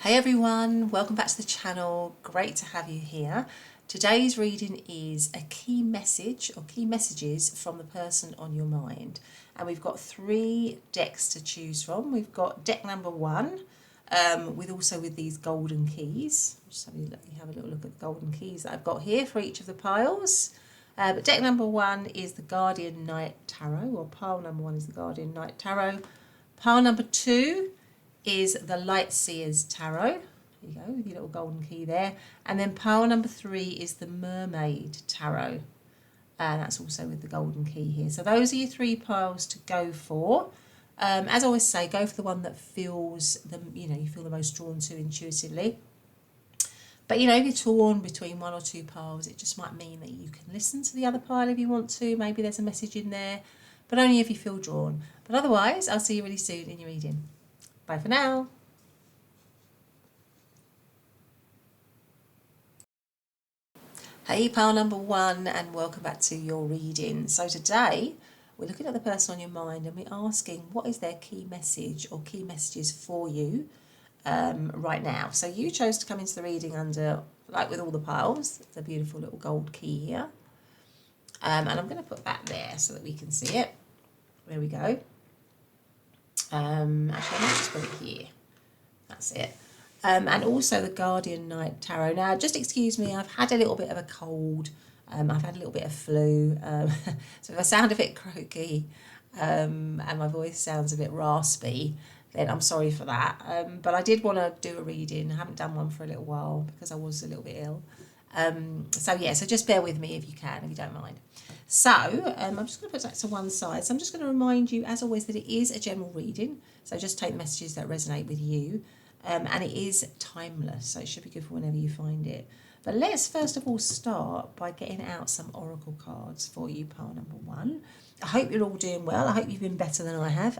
Hey everyone, welcome back to the channel. Great to have you here. Today's reading is a key message or key messages from the person on your mind. And we've got 3 decks to choose from. We've got deck number 1 with these golden keys. Just let me have a little look at the golden keys that I've got here for each of the piles. But deck number 1 is the Guardian Knight Tarot, or pile number 1 is the Guardian Knight Tarot. Pile number 2 is the Light Seers Tarot. There you go, with your little golden key there. And then pile number 3 is the Mermaid Tarot. And that's also with the golden key here. So those are your 3 piles to go for. As I always say, go for the one that feels you feel the most drawn to intuitively. But if you're torn between 1 or 2 piles, it just might mean that you can listen to the other pile if you want to. Maybe there's a message in there, but only if you feel drawn. But otherwise, I'll see you really soon in your reading. Bye for now. Hey, pile number 1, and welcome back to your reading. So today we're looking at the person on your mind and we're asking what is their key message or key messages for you right now. So you chose to come into the reading under, like with all the piles, the beautiful little gold key here. And I'm going to put that there so that we can see it. There we go. Actually, I might just put it here. That's it. And also the Guardian Knight Tarot. Now, just excuse me, I've had a little bit of a cold. I've had a little bit of flu. So if I sound a bit croaky and my voice sounds a bit raspy, then I'm sorry for that. But I did want to do a reading. I haven't done one for a little while because I was a little bit ill. So just bear with me if you can, if you don't mind. So I'm just going to put that to one side. So I'm just going to remind you, as always, that it is a general reading. So just take the messages that resonate with you. And it is timeless, so it should be good for whenever you find it. But let's first of all start by getting out some oracle cards for you, pile number 1. I hope you're all doing well. I hope you've been better than I have.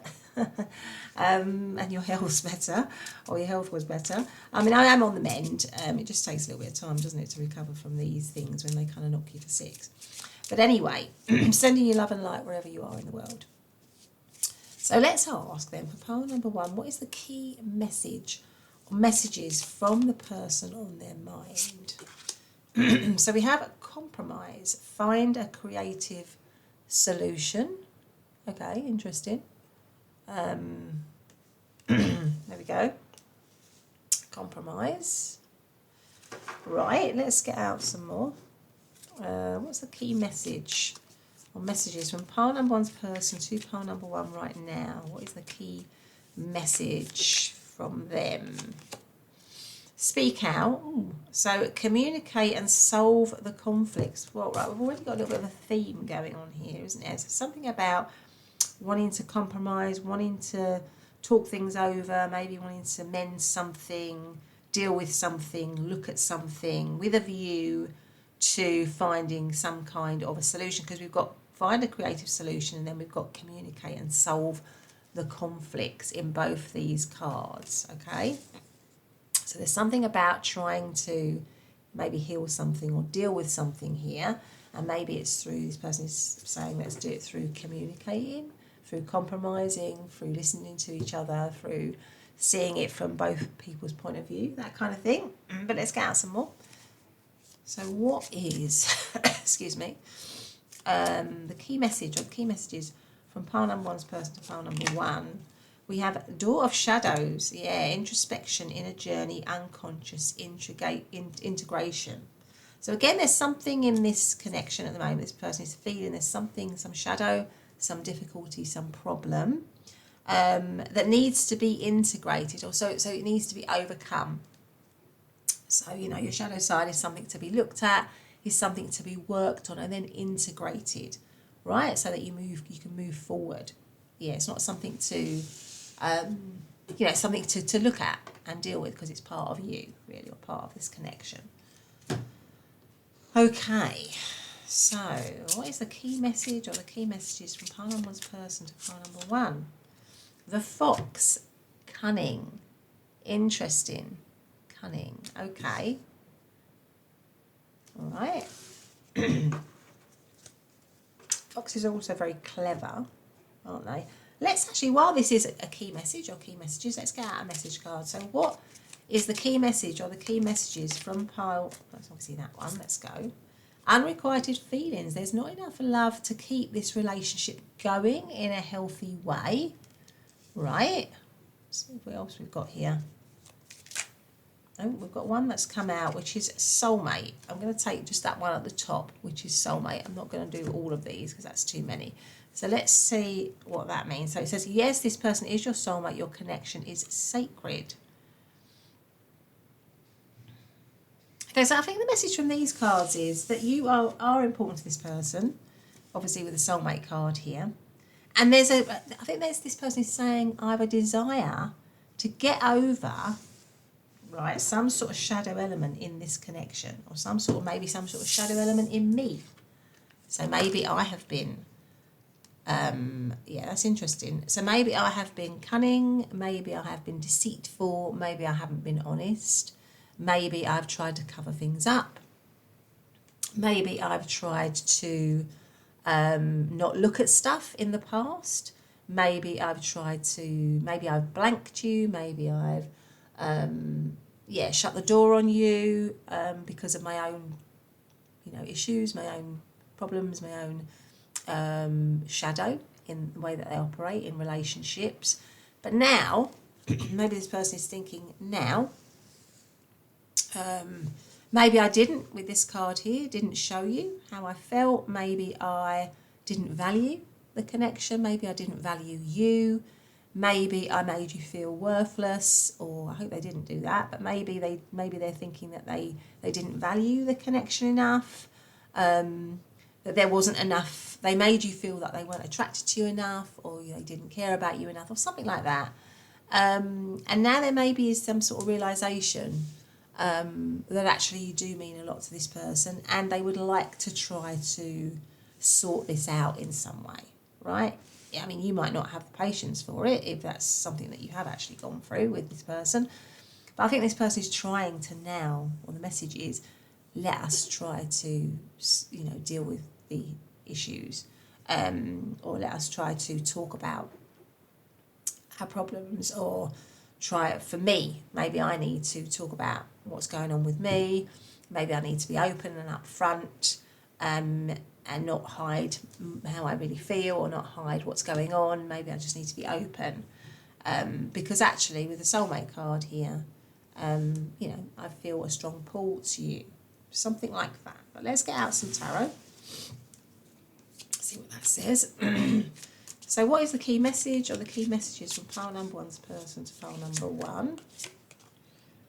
And your health's better, or your health was better. I mean, I am on the mend. It just takes a little bit of time, doesn't it, to recover from these things when they kind of knock you for 6. But anyway, sending you love and light wherever you are in the world. So let's ask then, for pile number 1, what is the key message or messages from the person on their mind? So we have a compromise. Find a creative solution. Okay, interesting. There we go. Compromise. Right, let's get out some more. What's the key message or messages from pile number 1's person to pile number 1 right now? What is the key message from them? Speak out. Ooh. So communicate and solve the conflicts. Well, right, we've already got a little bit of a theme going on here, isn't there? So something about wanting to compromise, wanting to talk things over, maybe wanting to mend something, deal with something, look at something with a view to finding some kind of a solution, because we've got find a creative solution and then we've got communicate and solve the conflicts in both these cards. Okay, so there's something about trying to maybe heal something or deal with something here, and maybe it's through, this person is saying let's do it through communicating, through compromising, through listening to each other, through seeing it from both people's point of view, that kind of thing. But let's get out some more. So what is, excuse me, the key message or key messages from pile number 1's person to pile number 1? We have Door of Shadows. Yeah, introspection, inner journey, unconscious, integration. So again, there's something in this connection at the moment. This person is feeling there's something, some shadow, some difficulty, some problem that needs to be integrated, or so it needs to be overcome. So, your shadow side is something to be looked at, is something to be worked on and then integrated, right? So that you can move forward. Yeah, it's not something to, something to look at and deal with because it's part of you, really, or part of this connection. Okay, so what is the key message or the key messages from pile number 1's person to pile number 1? The Fox, cunning, interesting. Cunning. Okay. All right. Foxes are also very clever, aren't they? Let's actually, while this is a key message or key messages, let's get out a message card. So what is the key message or the key messages from pile, that's obviously that one, let's go. Unrequited feelings. There's not enough love to keep this relationship going in a healthy way, right? Let's see what else we've got here. Oh, we've got one that's come out, which is soulmate. I'm going to take just that one at the top, which is soulmate. I'm not going to do all of these because that's too many. So let's see what that means. So it says, yes, this person is your soulmate. Your connection is sacred. Okay, so I think the message from these cards is that you are important to this person, obviously with the soulmate card here. And I think there's this person is saying, I have a desire to get over, right, some sort of shadow element in this connection, or maybe some sort of shadow element in me. So maybe I have been, yeah, that's interesting. So maybe I have been cunning, maybe I have been deceitful, maybe I haven't been honest. Maybe I've tried to cover things up. Maybe I've tried to not look at stuff in the past. Maybe I've blanked you. Maybe I've, shut the door on you because of my own, issues, my own problems, my own shadow in the way that they operate in relationships. But now, maybe this person is thinking now, maybe I didn't, with this card here, didn't show you how I felt. Maybe I didn't value the connection. Maybe I didn't value you. Maybe I made you feel worthless, or I hope they didn't do that, but maybe they're thinking that they didn't value the connection enough, that there wasn't enough, they made you feel that they weren't attracted to you enough, or they didn't care about you enough, or something like that. And now there maybe is some sort of realisation that actually you do mean a lot to this person, and they would like to try to sort this out in some way, right? I mean, you might not have the patience for it if that's something that you have actually gone through with this person, but I think this person is trying to now, or the message is, let us try to, deal with the issues, or let us try to talk about our problems, or for me, maybe I need to talk about what's going on with me. Maybe I need to be open and upfront, and not hide how I really feel, or not hide what's going on. Maybe I just need to be open, because actually with the soulmate card here, I feel a strong pull to you, something like that. But let's get out some tarot, see what that says. So what is the key message, or the key messages from pile number one's person to pile number one?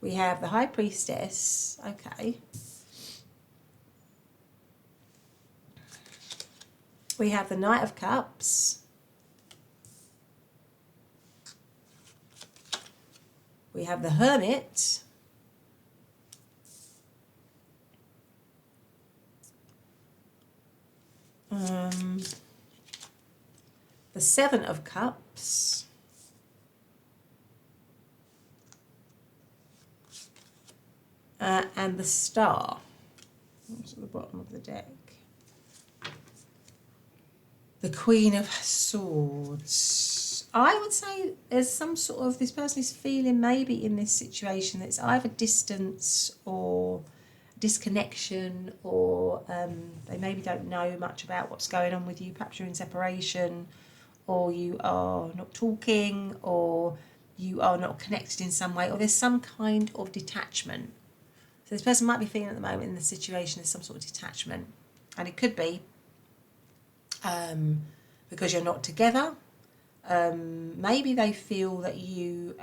We have the High Priestess, okay. We have the Knight of Cups. We have the Hermit. The Seven of Cups. And the Star. That's at the bottom of the deck. The Queen of Swords. I would say there's some sort of, this person is feeling maybe in this situation that's either distance or disconnection, or they maybe don't know much about what's going on with you. Perhaps you're in separation, or you are not talking, or you are not connected in some way, or there's some kind of detachment. So this person might be feeling at the moment in the situation there's some sort of detachment, and it could be because you're not together. Maybe they feel that you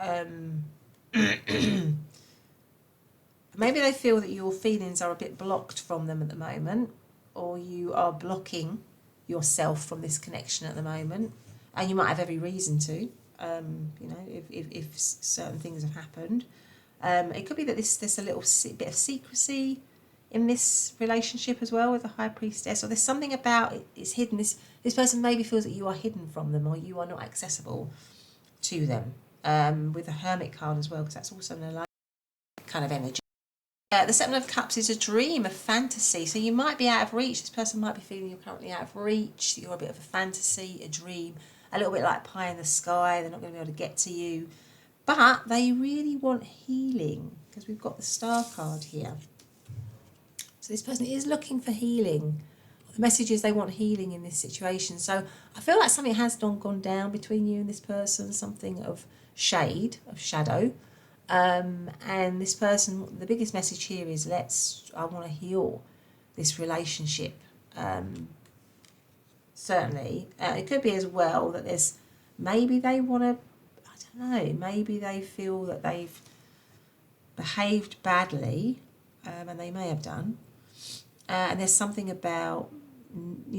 maybe they feel that your feelings are a bit blocked from them at the moment, or you are blocking yourself from this connection at the moment, and you might have every reason to, if certain things have happened. It could be that there's a little bit of secrecy in this relationship as well with the High Priestess, or there's something about it's hidden. This person maybe feels that you are hidden from them, or you are not accessible to them. With the Hermit card as well, because that's also an alive kind of energy. The Seven of Cups is a dream, a fantasy. So you might be out of reach. This person might be feeling you're currently out of reach. You're a bit of a fantasy, a dream, a little bit like pie in the sky. They're not going to be able to get to you. But they really want healing, because we've got the Star card here. So this person is looking for healing. The message is they want healing in this situation. So I feel like something has gone down between you and this person, something of shade, of shadow. And this person, the biggest message here is I want to heal this relationship. Certainly. It could be as well that maybe they want to, I don't know, maybe they feel that they've behaved badly, and they may have done. And there's something about,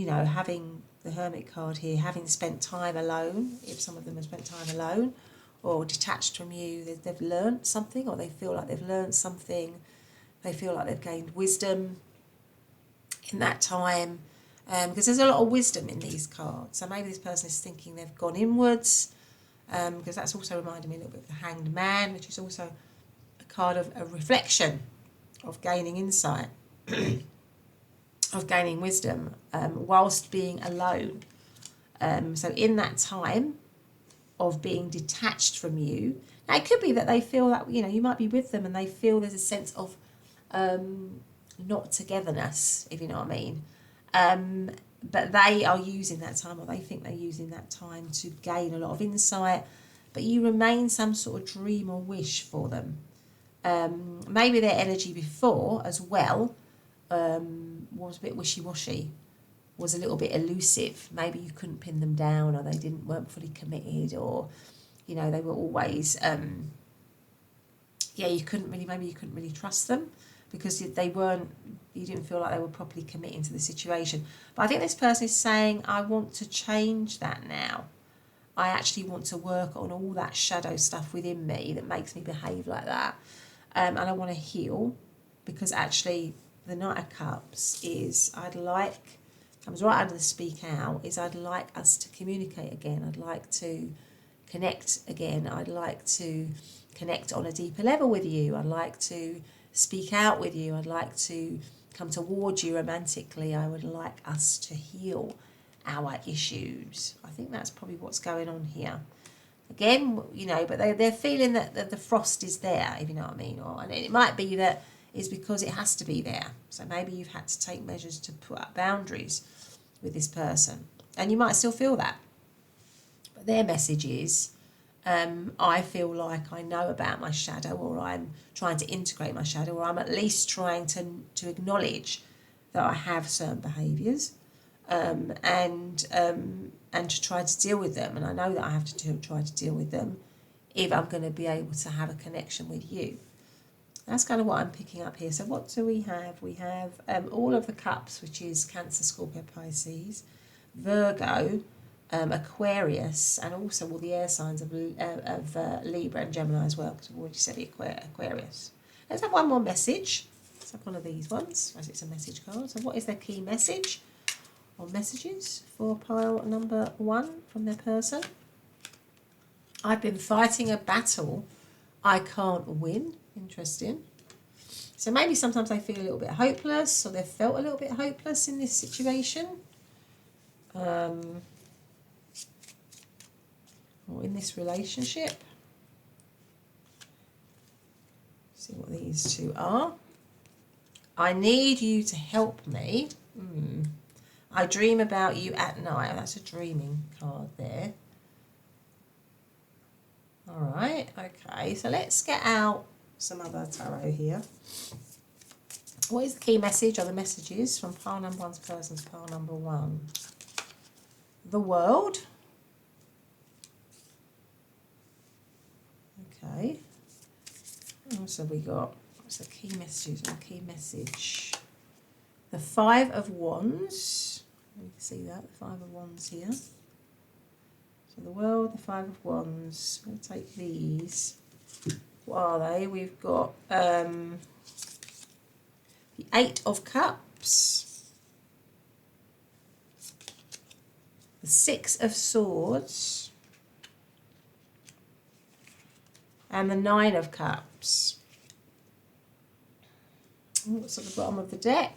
having the Hermit card here, having spent time alone, if some of them have spent time alone or detached from you, they've learned something, or they feel like they've learned something, they feel like they've gained wisdom in that time, because there's a lot of wisdom in these cards. So maybe this person is thinking they've gone inwards, because that's also reminding me a little bit of the Hanged Man, which is also a card of a reflection, of gaining insight, of gaining wisdom, whilst being alone. So in that time of being detached from you, now it could be that they feel that, you might be with them and they feel there's a sense of not togetherness, if you know what I mean. But they are using that time, or they think they're using that time to gain a lot of insight, but you remain some sort of dream or wish for them. Maybe their energy before as well was a bit wishy-washy, was a little bit elusive. Maybe you couldn't pin them down, or they weren't fully committed, or they were always you couldn't really trust them, because you didn't feel like they were properly committing to the situation. But I think this person is saying, I want to change that now. I actually want to work on all that shadow stuff within me that makes me behave like that, and I want to heal, because actually the Knight of Cups comes right under the speak out, is I'd like us to communicate again. I'd like to connect again. I'd like to connect on a deeper level with you. I'd like to speak out with you. I'd like to come towards you romantically. I would like us to heal our issues. I think that's probably what's going on here. Again, but they're feeling that the frost is there, if you know what I mean. And it might be that is because it has to be there. So maybe you've had to take measures to put up boundaries with this person. And you might still feel that. But their message is, I feel like I know about my shadow, or I'm trying to integrate my shadow, or I'm at least trying to acknowledge that I have certain behaviours, and to try to deal with them. And I know that I have to try to deal with them if I'm going to be able to have a connection with you. That's kind of what I'm picking up here. So what do we have? We have all of the cups, which is Cancer, Scorpio, Pisces, Virgo, Aquarius, and also all the air signs of Libra and Gemini as well, because we've already said the Aquarius. Let's have one more message. Let's have one of these ones, as it's a message card. So what is their key message or messages for pile number 1 from their person? I've been fighting a battle I can't win. Interesting. So maybe sometimes they feel a little bit hopeless, or they've felt a little bit hopeless in this situation. Or in this relationship. See what these two are. I need you to help me. I dream about you at night. That's a dreaming card there. All right, okay. So let's get out some other tarot here. What is the key message or the messages from pile number 1's person to pile number 1? The World. Okay. So we got, what's the key messages or key message? The 5 of Wands. You can see that, the 5 of Wands here. So the World, the 5 of Wands. I'm going to take these. What are they? We've got the 8 of Cups, the 6 of Swords, and the 9 of Cups. What's at the bottom of the deck?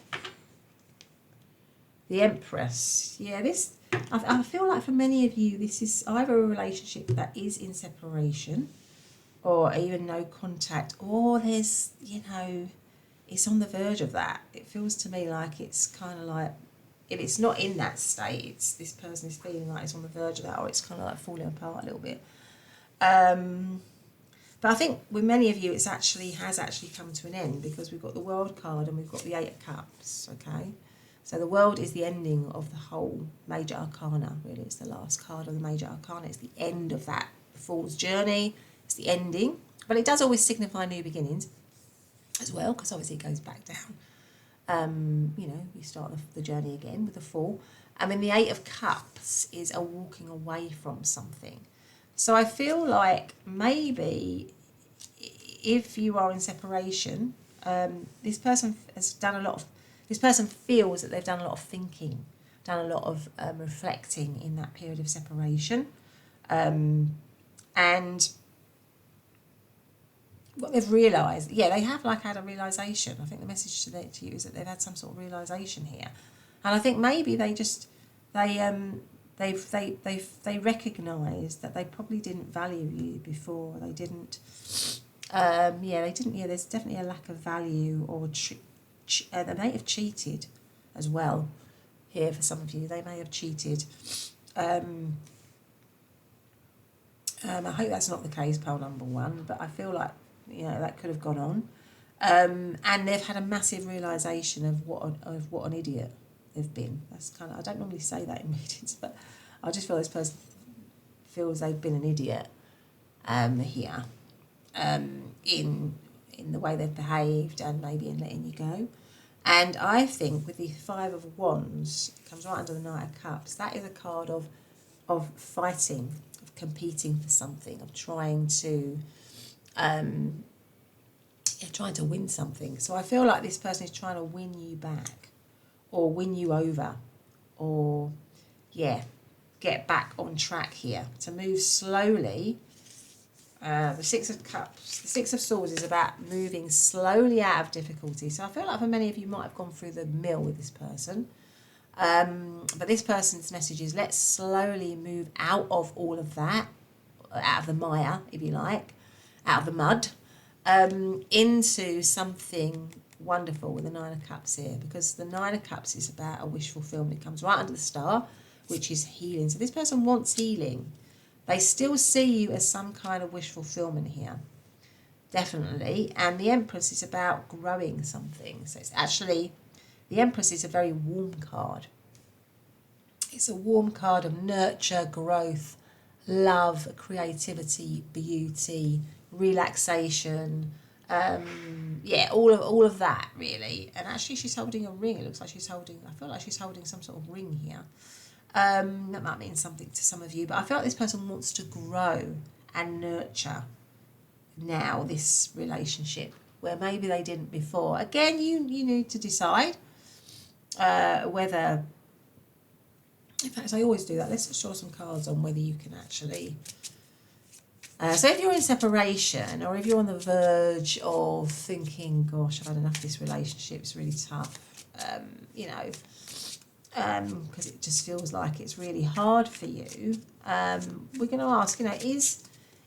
The Empress. Yeah, I feel like for many of you, this is either a relationship that is in separation, or even no contact, or there's, you know, it's on the verge of that. It feels to me like it's kind of like, if it's not in that state, it's this person is feeling like it's on the verge of that, or it's kind of like falling apart a little bit. But I think with many of you, has actually come to an end, because we've got the World card and we've got the Eight of Cups, okay? So the World is the ending of the whole Major Arcana, really. It's the last card of the Major Arcana. It's the end of that Fool's journey. It's the ending. But it does always signify new beginnings as well, because obviously it goes back down. You know, you start the journey again with the Fool. I mean, the Eight of Cups is a walking away from something. So I feel like maybe if you are in separation, this person has done a lot of, this person feels that they've done a lot of thinking, done a lot of reflecting in that period of separation. And what they've realised, yeah, they have like had a realisation. I think the message to you is that they've had some sort of realisation here. And I think maybe they just, they recognise that they probably didn't value you before. They didn't, there's definitely a lack of value, or they may have cheated as well here for some of you. They may have cheated. I hope that's not the case, pile number one, but I feel like, you know, that could have gone on. And they've had a massive realisation of what an idiot they've been. That's kind of, I don't normally say that in readings, but I just feel this person feels they've been an idiot here, in the way they've behaved, and maybe in letting you go. And I think with the Five of Wands, it comes right under the Knight of Cups, that is a card of fighting, of competing for something, of trying to win something. So I feel like this person is trying to win you back, or win you over, or get back on track here, to move slowly. The Six of Cups, the Six of Swords is about moving slowly out of difficulty. So I feel like for many of you might have gone through the mill with this person. But this person's message is, let's slowly move out of all of that, out of the mire, if you like, out of the mud, into something wonderful with the Nine of Cups here, because the Nine of Cups is about a wish fulfillment. It comes right under the star, which is healing. So this person wants healing. They still see you as some kind of wish fulfillment here, definitely. And the Empress is about growing something. So it's actually, the Empress is a very warm card. It's a warm card of nurture, growth, love, creativity, beauty, relaxation, all of that, really. And actually she's holding a ring. It looks like she's holding, I feel like she's holding some sort of ring here. That might mean something to some of you, but I feel like this person wants to grow and nurture now this relationship, where maybe they didn't before. Again, you need to decide whether, in fact, I always do that. Let's just draw some cards on whether you can actually. So if you're in separation, or if you're on the verge of thinking, gosh, I've had enough of this relationship, it's really tough, because it just feels like it's really hard for you, we're going to ask,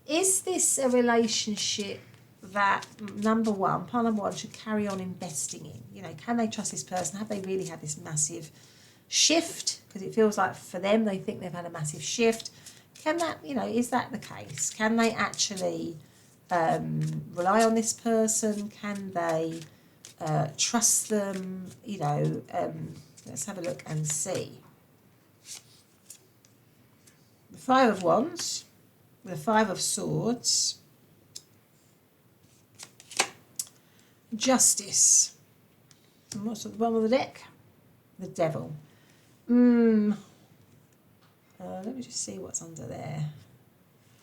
is this a relationship that pile number one should carry on investing in? Can they trust this person? Have they really had this massive shift? Because it feels like for them, they think they've had a massive shift. Can that, is that the case? Can they actually rely on this person? Can they trust them? Let's have a look and see. The Five of Wands, the Five of Swords, Justice. And what's at the bottom of the deck? The Devil. Let me just see what's under there.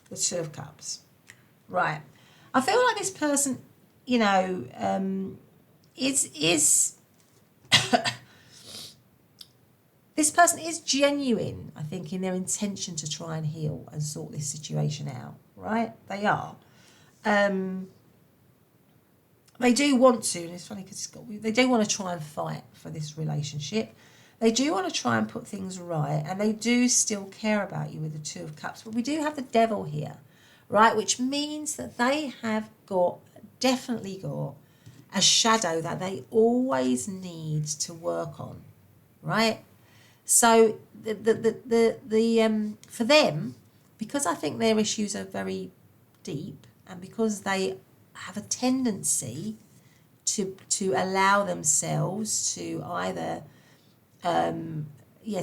The Two of Cups. Right. I feel like this person, is this person is genuine, I think, in their intention to try and heal and sort this situation out, right? They are. They do want to, and it's funny because they do want to try and fight for this relationship. They do want to try and put things right, and they do still care about you with the Two of Cups. But we do have the Devil here, right? Which means that they have definitely got a shadow that they always need to work on, right? So for them, because I think their issues are very deep, and because they have a tendency to allow themselves to either to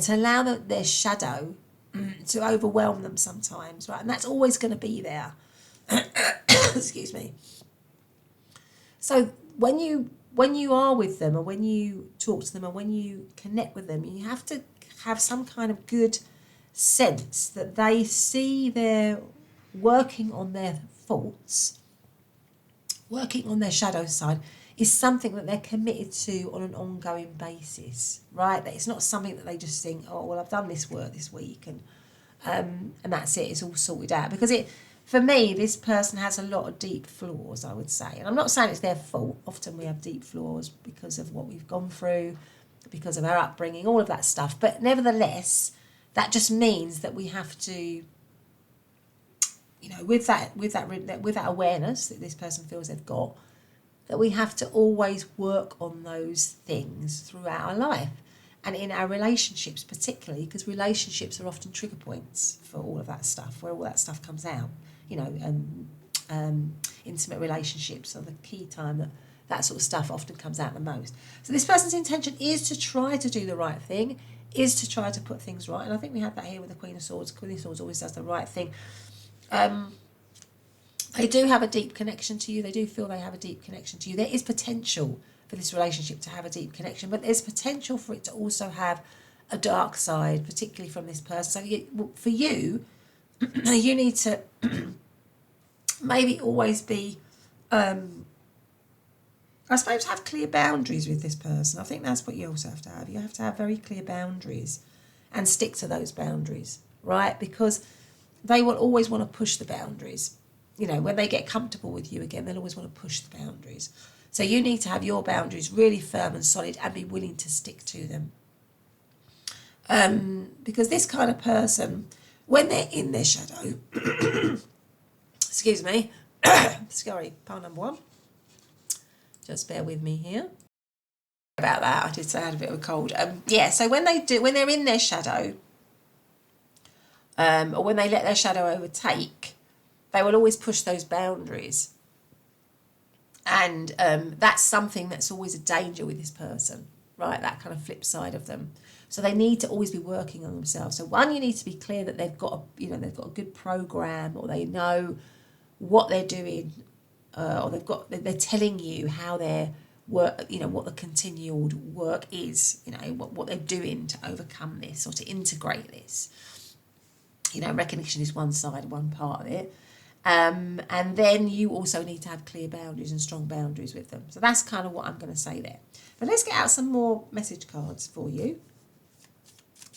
allow their shadow to overwhelm them sometimes, right? And that's always going to be there. Excuse me. So when you are with them, or when you talk to them, or when you connect with them, you have to have some kind of good sense that they see they're working on their faults, working on their shadow side is something that they're committed to on an ongoing basis, right? That it's not something that they just think, oh, well, I've done this work this week and that's it, it's all sorted out. Because for me, this person has a lot of deep flaws, I would say. And I'm not saying it's their fault. Often we have deep flaws because of what we've gone through, because of our upbringing, all of that stuff. But nevertheless, that just means that we have to, with that awareness that this person feels they've got, that we have to always work on those things throughout our life. And in our relationships particularly, because relationships are often trigger points for all of that stuff, where all that stuff comes out. Intimate relationships are the key time that sort of stuff often comes out the most. So this person's intention is to try to do the right thing, is to try to put things right. And I think we had that here with the Queen of Swords. Queen of Swords always does the right thing. They do have a deep connection to you. They do feel they have a deep connection to you. There is potential for this relationship to have a deep connection, but there's potential for it to also have a dark side, particularly from this person. So for you, you need to maybe always be, I suppose, have clear boundaries with this person. I think that's what you also have to have. You have to have very clear boundaries and stick to those boundaries, right? Because they will always want to push the boundaries. When they get comfortable with you again, they'll always want to push the boundaries. So you need to have your boundaries really firm and solid and be willing to stick to them. Because this kind of person, when they're in their shadow, excuse me, sorry, pile number one. Just bear with me here. About that, I did say I had a bit of a cold. So when they're in their shadow, or when they let their shadow overtake, they will always push those boundaries. And that's something that's always a danger with this person, right? That kind of flip side of them. So they need to always be working on themselves. So one, you need to be clear that they've got a good program, or they know what they're doing, or they're telling you how their work, what the continued work is, what they're doing to overcome this or to integrate this. Recognition is one side, one part of it. And then you also need to have clear boundaries and strong boundaries with them. So that's kind of what I'm going to say there. But let's get out some more message cards for you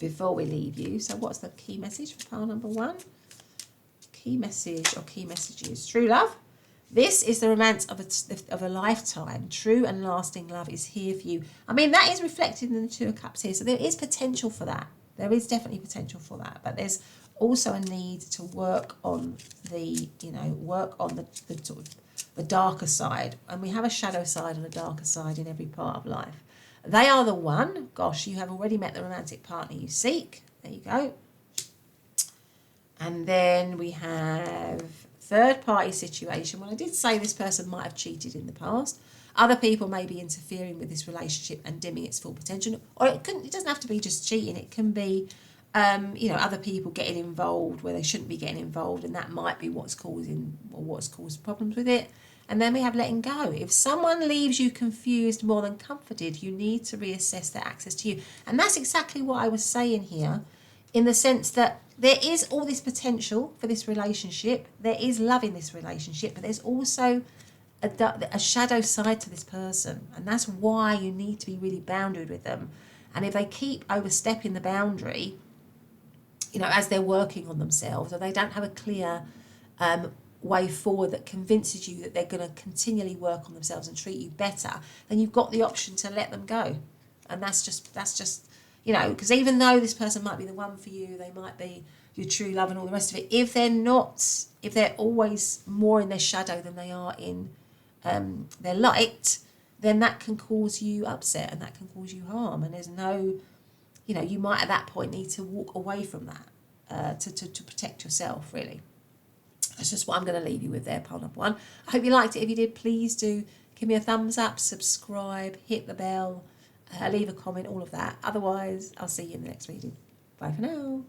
before we leave you. So what's the key message for pile number one? Key message or key messages. True love. This is the romance of a lifetime. True and lasting love is here for you. I mean, that is reflected in the Two of Cups here. So there is potential for that. There is definitely potential for that. But there's also a need to work on the sort of the darker side. And we have a shadow side and a darker side in every part of life. They are the one. Gosh, you have already met the romantic partner you seek. There you go. And then we have third party situation. Well, I did say this person might have cheated in the past. Other people may be interfering with this relationship and dimming its full potential. Or it doesn't have to be just cheating. It can be other people getting involved where they shouldn't be getting involved, and that might be what's caused problems with it. And then we have letting go. If someone leaves you confused more than comforted, you need to reassess their access to you. And that's exactly what I was saying here, in the sense that there is all this potential for this relationship. There is love in this relationship, but there's also a shadow side to this person. And that's why you need to be really boundaried with them. And if they keep overstepping the boundary, as they're working on themselves, or they don't have a clear way forward that convinces you that they're going to continually work on themselves and treat you better, then you've got the option to let them go. And that's just because even though this person might be the one for you, they might be your true love and all the rest of it, if they're always more in their shadow than they are in their light, then that can cause you upset and that can cause you harm. And there's no, you might at that point need to walk away from that to protect yourself, really. That's just what I'm going to leave you with there, pile number 1. I hope you liked it. If you did, please do give me a thumbs up, subscribe, hit the bell, leave a comment, all of that. Otherwise, I'll see you in the next reading. Bye for now.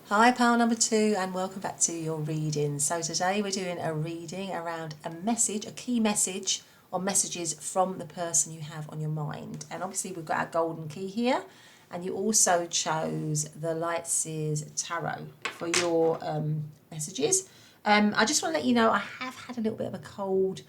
Hi, pile number 2, and welcome back to your reading. So today we're doing a reading around a message, a key message, or messages from the person you have on your mind. And obviously we've got our golden key here, and you also chose the Light Seers Tarot for your messages. I just want to let you know I have had a little bit of a cold,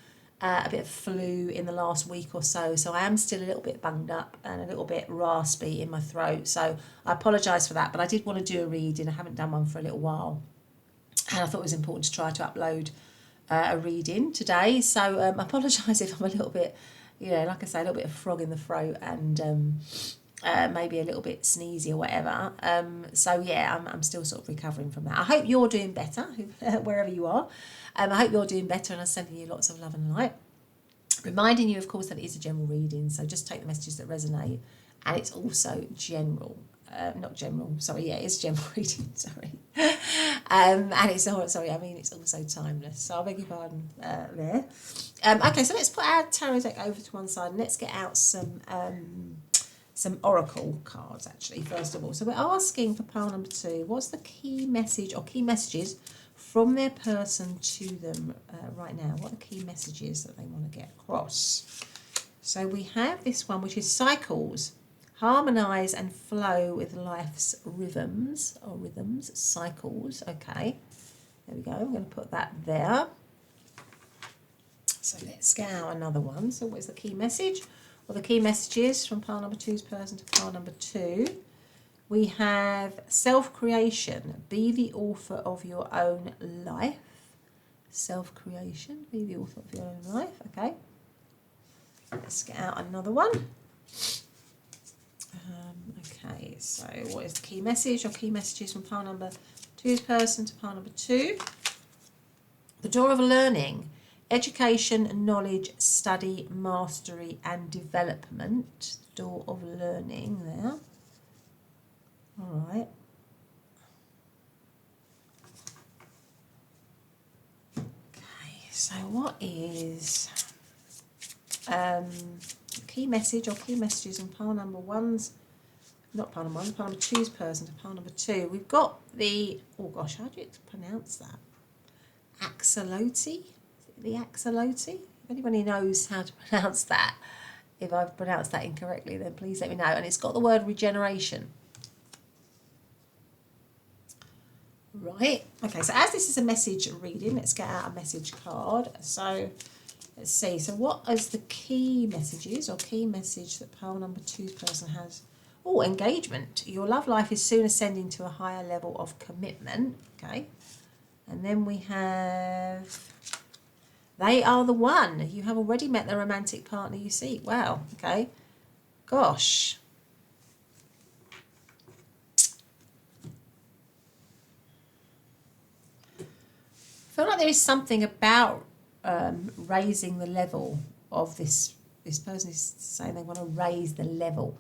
a bit of flu in the last week or so I am still a little bit bunged up and a little bit raspy in my throat, so I apologise for that, but I did want to do a reading. I haven't done one for a little while, and I thought it was important to try to upload a reading today, so I apologise if I'm a little bit, like I say, a little bit of frog in the throat and maybe a little bit sneezy or whatever. So yeah, I'm still sort of recovering from that. I hope you're doing better, wherever you are. I hope you're doing better, and I'm sending you lots of love and light. Reminding you, of course, that it is a general reading, so just take the messages that resonate, and it's also general. Not general, sorry, yeah, it's general reading, sorry. And it's also timeless, so I beg your pardon there. Okay, so let's put our tarot deck over to one side and let's get out some oracle cards, actually, first of all. So we're asking for pile number 2, what's the key message or key messages from their person to them right now? What are the key messages that they want to get across? So we have this one, which is cycles. Harmonise and flow with life's rhythms, cycles. Okay, there we go. I'm going to put that there. So let's get out another one. So what is the key message? Well, the key messages from pile number 2's person to pile number 2. We have self-creation. Be the author of your own life. Self-creation. Be the author of your own life. Okay. Let's get out another one. Okay, so what is the key message or key messages from pile number 2's person to pile number 2? The door of learning. Education, knowledge, study, mastery and development. Door of learning there. All right. Okay, so what is key message or key messages in pile number 1's, not pile number 1, pile number 2's person to pile number 2? We've got the, oh gosh, how do you pronounce that? Axolotl? The axolotl? If anybody knows how to pronounce that, if I've pronounced that incorrectly, then please let me know. And it's got the word regeneration. Right, okay, so as this is a message reading, let's get out a message card. So let's see, so what is the key messages or key message that pile number 2's person has? Oh, engagement. Your love life is soon ascending to a higher level of commitment. Okay, and then we have, they are the one. You have already met the romantic partner you seek. Wow, okay. Gosh. I feel like there is something about raising the level of this person is saying they want to raise the level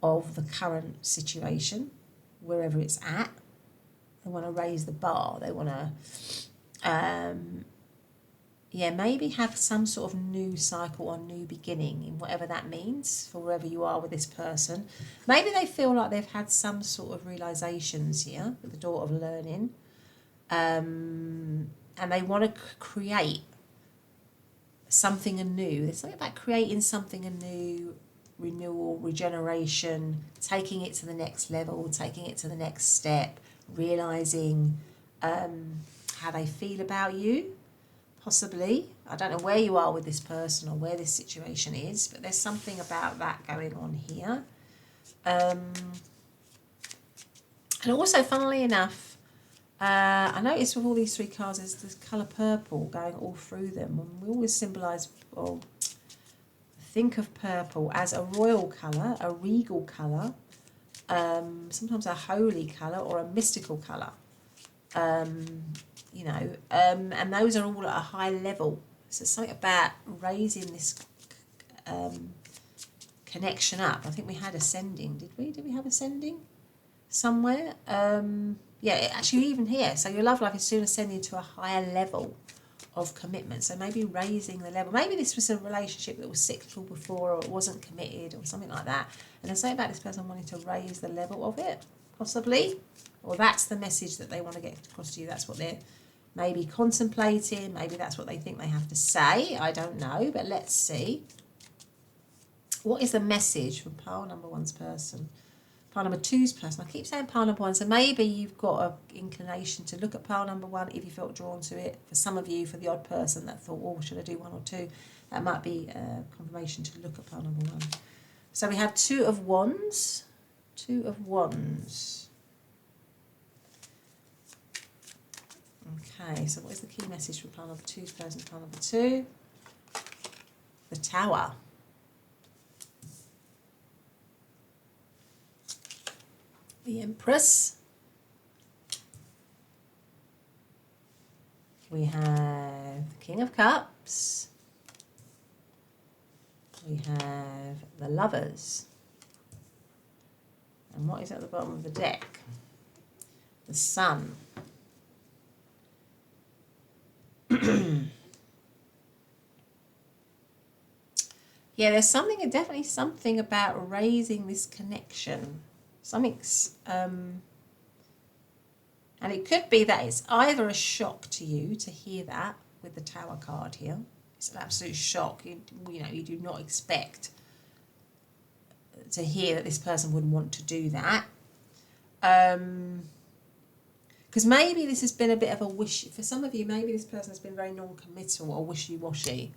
of the current situation, wherever it's at. They want to raise the bar. They want to, maybe have some sort of new cycle or new beginning in whatever that means for wherever you are with this person. Maybe they feel like they've had some sort of realizations here with the door of learning. And they want to create something anew. There's something about creating something anew, renewal, regeneration, taking it to the next level, taking it to the next step, realising how they feel about you, possibly. I don't know where you are with this person or where this situation is, but there's something about that going on here. And also, funnily enough, I noticed with all these 3 cards, there's this colour purple going all through them. And we always symbolise, or think of purple as a royal colour, a regal colour, sometimes a holy colour or a mystical colour. You know, and those are all at a high level. So something about raising this connection up. I think we had ascending, did we? Did we have ascending somewhere? Yeah, actually even here. So your love life is soon ascending to a higher level of commitment. So maybe raising the level. Maybe this was a relationship that was cyclical before, or it wasn't committed, or something like that. And there's something about this person wanting to raise the level of it, possibly. Or that's the message that they want to get across to you. That's what they're maybe contemplating. Maybe that's what they think they have to say. I don't know, but let's see. What is the message from pile number one's person? Pile number two's person. I keep saying pile number one, so maybe you've got an inclination to look at pile number one if you felt drawn to it. For some of you, for the odd person that thought, oh, should I do one or two? That might be confirmation to look at pile number one. So we have two of wands. Two of wands. Okay, so what is the key message from pile number two's person? Pile number two. The Tower. The Empress. We have the King of Cups. We have the Lovers. And what is at the bottom of the deck? The Sun. Yeah, there's definitely something about raising this connection. Something's, and it could be that it's either a shock to you to hear that with the Tower card here. It's an absolute shock. You know, you do not expect to hear that this person would want to do that. Because maybe this has been a bit of a wish, for some of you, maybe this person has been very non-committal or wishy-washy.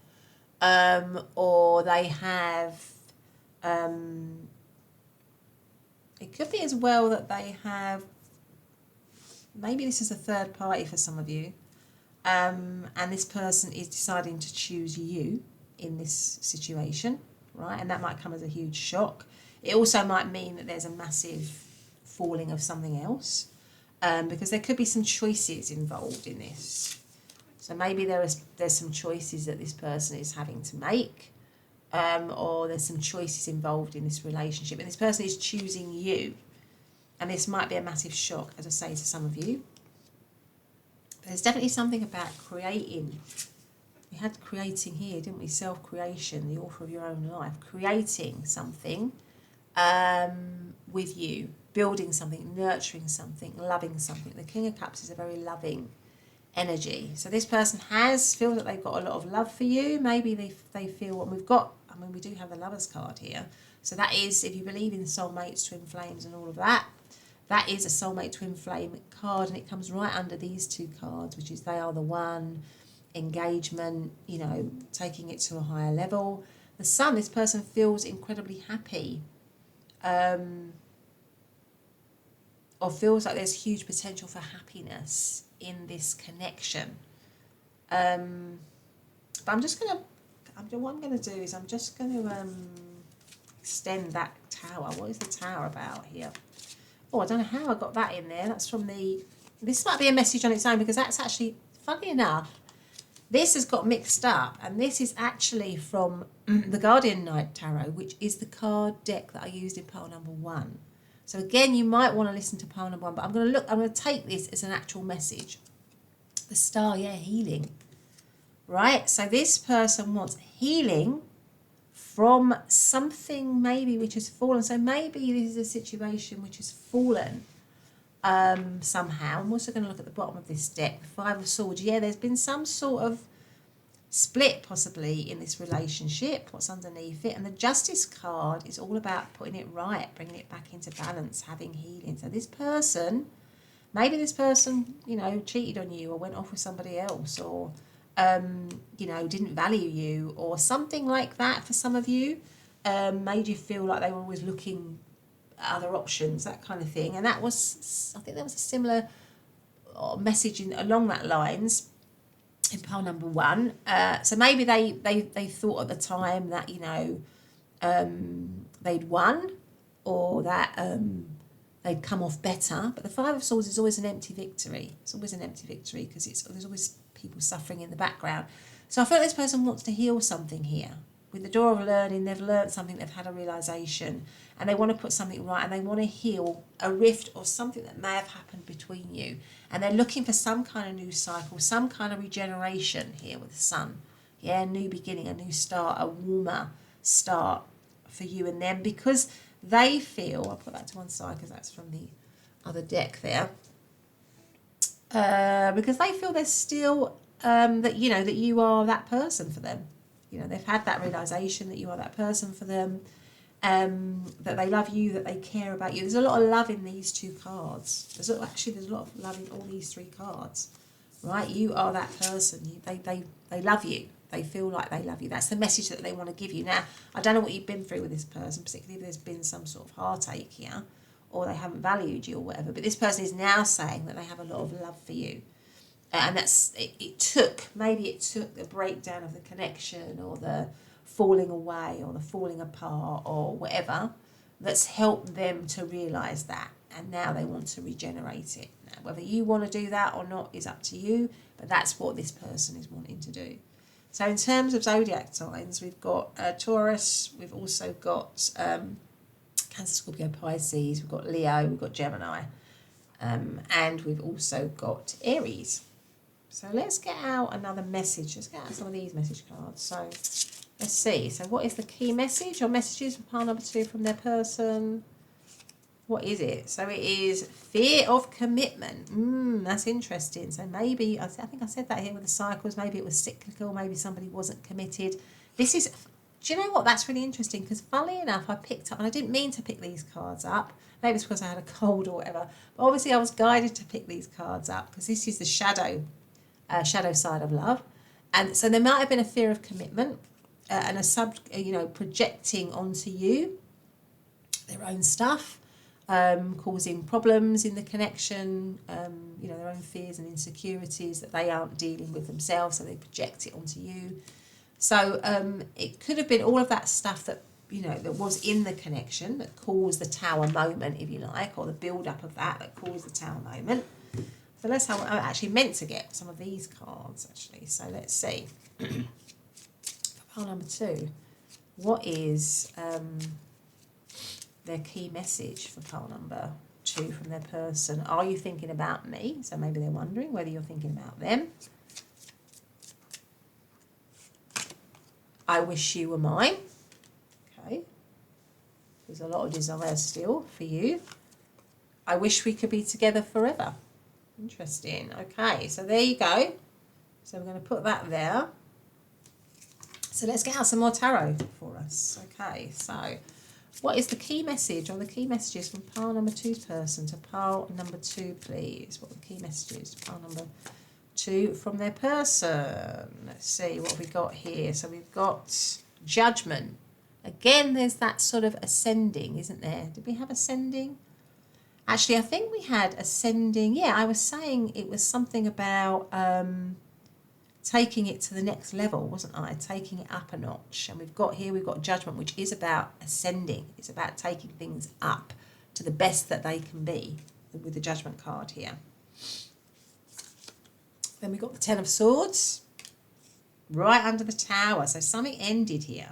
Or they have, it could be as well that they have, maybe this is a third party for some of you, and this person is deciding to choose you in this situation, right? And that might come as a huge shock. It also might mean that there's a massive falling of something else, because there could be some choices involved in this. So maybe there's some choices that this person is having to make, or there's some choices involved in this relationship, and this person is choosing you. And this might be a massive shock, as I say, to some of you. But there's definitely something about creating. We had creating here, didn't we? Self-creation, the author of your own life. Creating something with you. Building something, nurturing something, loving something. The King of Cups is a very loving energy. So this person feels that they've got a lot of love for you. Maybe they feel what we've got. I mean, we do have the Lovers card here. So that is, if you believe in soulmates, twin flames and all of that, that is a soulmate twin flame card, and it comes right under these two cards, which is they are the one, engagement, you know, taking it to a higher level. The Sun, this person feels incredibly happy, or feels like there's huge potential for happiness in this connection. But I'm just going to, what I'm going to do is I'm just going to extend that Tower. What is the Tower about here? Oh, I don't know how I got that in there. That's from this might be a message on its own, because that's actually, funny enough, this has got mixed up, and this is actually from the Guardian Knight Tarot, which is the card deck that I used in pile number one. So again, you might want to listen to pile number one, but I'm going to take this as an actual message. The Star, yeah, healing. Right? So this person wants healing from something maybe which has fallen. So maybe this is a situation which has fallen somehow. I'm also going to look at the bottom of this deck. The Five of Swords. Yeah, there's been some sort of split possibly in this relationship. What's underneath it? And the Justice card is all about putting it right, bringing it back into balance, having healing. So this person, maybe this person, you know, cheated on you or went off with somebody else, or you know, didn't value you or something like that for some of you, made you feel like they were always looking at other options, that kind of thing. And that was, I think there was a similar message along that lines in pile number one. So maybe they thought at the time that, you know, they'd won, or that they'd come off better. But the Five of Swords is always an empty victory. It's always an empty victory because there's always people suffering in the background. So I feel like this person wants to heal something here. With the door of learning, they've learned something, they've had a realisation, and they want to put something right, and they want to heal a rift or something that may have happened between you. And they're looking for some kind of new cycle, some kind of regeneration here with the Sun. Yeah, a new beginning, a new start, a warmer start for you and them, because they feel, I'll put that to one side because that's from the other deck there, because they feel there's still, that you are that person for them. They've had that realisation that you are that person for them, that they love you, that they care about you. There's a lot of love in these two cards. There's a lot of love in all these three cards, right? You are that person. They love you. They feel like they love you. That's the message that they want to give you. Now, I don't know what you've been through with this person, particularly if there's been some sort of heartache here, or they haven't valued you or whatever. But this person is now saying that they have a lot of love for you. And it took the breakdown of the connection, or the falling away, or the falling apart, or whatever, that's helped them to realise that. And now they want to regenerate it. Now, whether you want to do that or not is up to you, but that's what this person is wanting to do. So in terms of zodiac signs, we've got Taurus, we've also got Cancer, Scorpio, Pisces, we've got Leo, we've got Gemini, and we've also got Aries. So let's get out another message. Let's get out some of these message cards. So let's see. So what is the key message or messages for pile number 2 from their person? What is it? So it is fear of commitment. That's interesting. So maybe, I think I said that here with the cycles, maybe it was cyclical, maybe somebody wasn't committed. Do you know what? That's really interesting, because funnily enough, I picked up, and I didn't mean to pick these cards up. Maybe it's because I had a cold or whatever. But obviously I was guided to pick these cards up, because this is the shadow side of love. And so there might have been a fear of commitment, and projecting onto you their own stuff, causing problems in the connection, their own fears and insecurities that they aren't dealing with themselves, so they project it onto you. So it could have been all of that stuff that was in the connection that caused the tower moment, if you like, or the build-up of that caused the tower moment. So let's have, I actually meant to get some of these cards, actually. So let's see. For pile number 2, what is their key message for pile number 2 from their person? Are you thinking about me? So maybe they're wondering whether you're thinking about them. I wish you were mine. Okay. There's a lot of desire still for you. I wish we could be together forever. Interesting. Okay, so there you go. So we're going to put that there. So let's get out some more tarot for us. Okay, so what is the key message, or the key messages from pile number 2's person to pile number 2, please? What are the key messages to pile number 2 from their person? Let's see what we got here. So we've got judgment. Again, there's that sort of ascending, isn't there? Did we have ascending? Actually, I think we had ascending. Yeah, I was saying it was something about taking it to the next level, wasn't I? Taking it up a notch. And we've got judgment, which is about ascending. It's about taking things up to the best that they can be, with the judgment card here. Then we've got the 10 of Swords, right under the tower. So something ended here.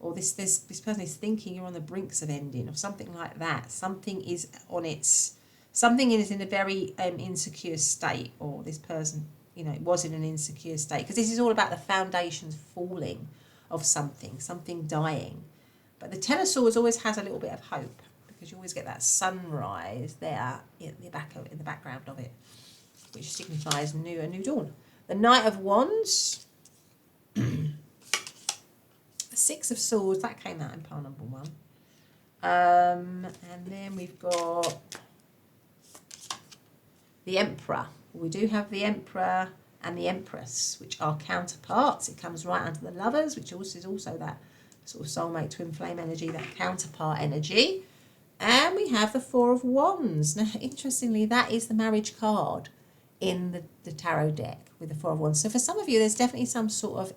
Or this person is thinking you're on the brinks of ending, or something like that. Something is in a very insecure state, or this person, was in an insecure state. Because this is all about the foundations falling of something dying. But the 10 of Swords always has a little bit of hope, because you always get that sunrise there in the background of it, which signifies a new dawn. The Knight of Wands. 6 of Swords, that came out in pile number 1. And then we've got the Emperor. We do have the Emperor and the Empress, which are counterparts. It comes right under the Lovers, which is also that sort of soulmate twin flame energy, that counterpart energy. And we have the 4 of Wands. Now, interestingly, that is the marriage card in the tarot deck with the 4 of Wands. So for some of you, there's definitely some sort of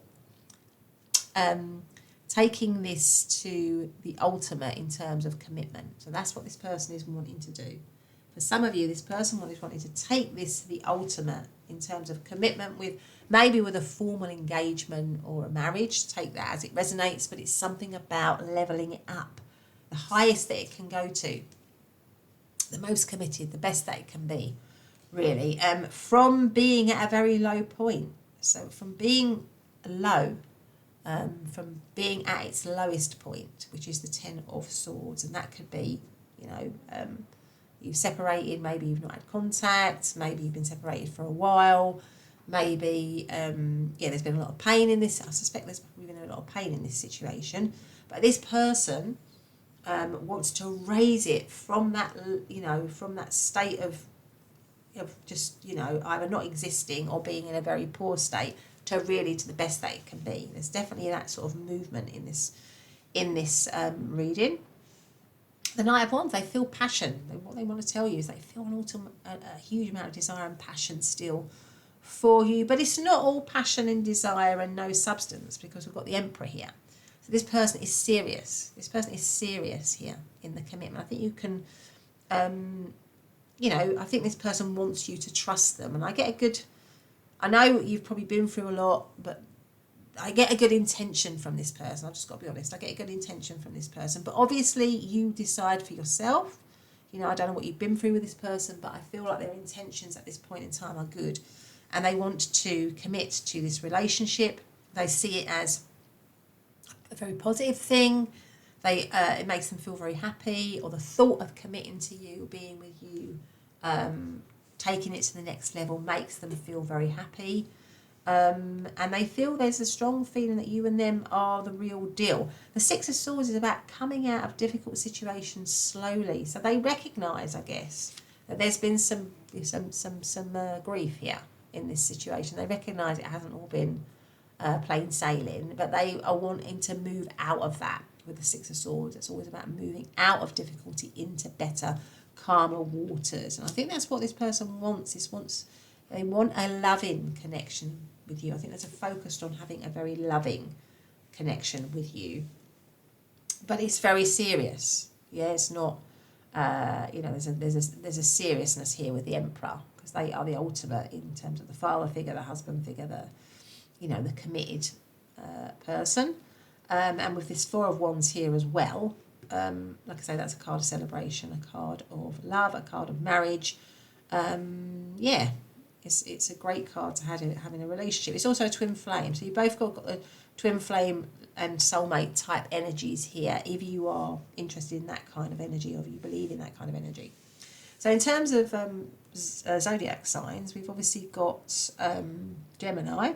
taking this to the ultimate in terms of commitment. So that's what this person is wanting to do. For some of you, this person is wanting to take this to the ultimate in terms of commitment, with maybe with a formal engagement or a marriage. Take that as it resonates, but it's something about leveling it up, the highest that it can go to, the most committed, the best that it can be, really, from being at a very low point. So from being low, from being at its lowest point, which is the Ten of Swords, and that could be, you've separated, maybe you've not had contact, maybe you've been separated for a while, maybe, there's been a lot of pain in this. I suspect there's probably been a lot of pain in this situation, but this person wants to raise it from that, from that state of just, either not existing or being in a very poor state to really to the best that it can be. There's definitely that sort of movement in this reading. The Knight of Wands, they feel passion. What they want to tell you is they feel a huge amount of desire and passion still for you, but it's not all passion and desire and no substance, because we've got the Emperor here. So this person is serious. This person is serious here in the commitment. I think you can, I think this person wants you to trust them. And I know you've probably been through a lot, but I get a good intention from this person. I've just got to be honest. I get a good intention from this person. But obviously you decide for yourself. I don't know what you've been through with this person, but I feel like their intentions at this point in time are good. And they want to commit to this relationship. They see it as a very positive thing. It makes them feel very happy, or the thought of committing to you, being with you, taking it to the next level makes them feel very happy. And they feel there's a strong feeling that you and them are the real deal. The Six of Swords is about coming out of difficult situations slowly. So they recognise, I guess, that there's been some grief here in this situation. They recognise it hasn't all been plain sailing, but they are wanting to move out of that with the Six of Swords. It's always about moving out of difficulty into better, calmer waters. And I think that's what this person wants. They want a loving connection with you. I think there's a focus on having a very loving connection with you. But it's very serious. Yeah, it's not, there's a seriousness here with the Emperor, because they are the ultimate in terms of the father figure, the husband figure, the committed person. And with this Four of Wands here as well, like I say, that's a card of celebration, a card of love, a card of marriage. It's a great card to have in a relationship. It's also a twin flame. So you both got a twin flame and soulmate type energies here, if you are interested in that kind of energy, or if you believe in that kind of energy. So in terms of zodiac signs, we've obviously got Gemini.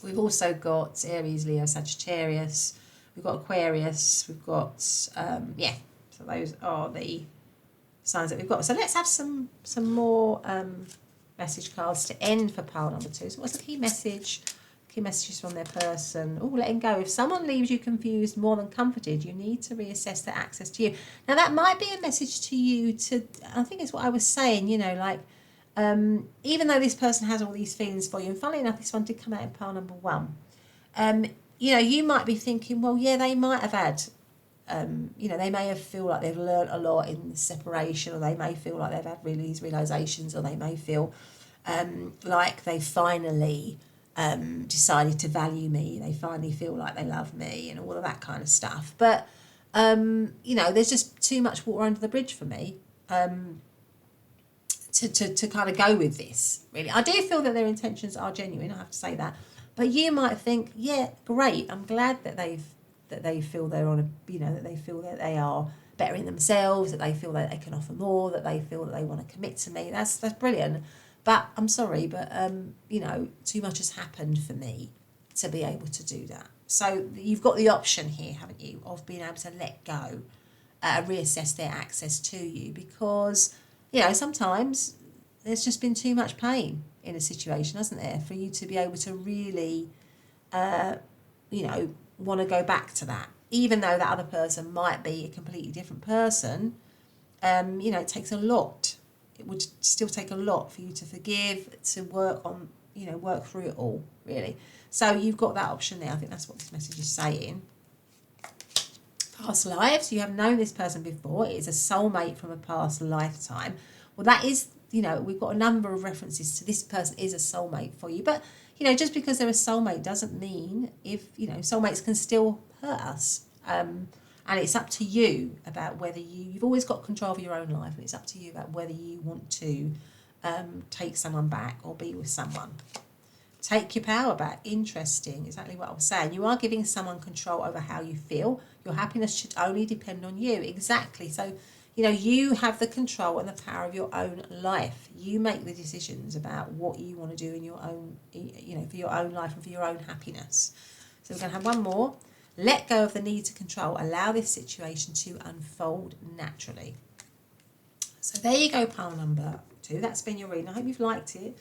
We've also got Aries, Leo, Sagittarius. We've got Aquarius. We've got, so those are the signs that we've got. So let's have some more message cards to end for pile number 2. So what's the key message? Key messages from their person. Oh, letting go. If someone leaves you confused more than comforted, you need to reassess their access to you. Now, that might be a message to you I think it's what I was saying, even though this person has all these feelings for you, and funnily enough, this one did come out in pile number 1, you might be thinking, well, yeah, they might have had, they may have feel like they've learned a lot in the separation, or they may feel like they've had these realizations, or they may feel like they finally decided to value me, they finally feel like they love me, and all of that kind of stuff. But, there's just too much water under the bridge for me to kind of go with this, really. I do feel that their intentions are genuine, I have to say that. But you might think, yeah, great, I'm glad that they feel they're on that they feel that they are bettering themselves, that they feel that they can offer more, that they feel that they want to commit to me. That's brilliant. But I'm sorry, but too much has happened for me to be able to do that. So you've got the option here, haven't you, of being able to let go, reassess their access to you, because sometimes there's just been too much pain in a situation, hasn't there, for you to be able to really, want to go back to that, even though that other person might be a completely different person. It takes a lot. It would still take a lot for you to forgive, to work on you know, work through it all, really. So you've got that option there. I think that's what this message is saying. Past lives, you have known this person before. It is a soulmate from a past lifetime. Well, that is, you know, we've got a number of references to this person is a soulmate for you. But, you know, just because they're a soulmate doesn't mean if, you know, soulmates can still hurt us. And it's up to you about whether you've always got control of your own life, and it's up to you about whether you want to take someone back or be with someone. Take your power back. Interesting. Exactly what I was saying. You are giving someone control over how you feel. Your happiness should only depend on you. Exactly. So, you know, you have the control and the power of your own life. You make the decisions about what you want to do in your own, you know, for your own life and for your own happiness. So we're going to have one more. Let go of the need to control. Allow this situation to unfold naturally. So there you go, pile number 2. That's been your reading. I hope you've liked it.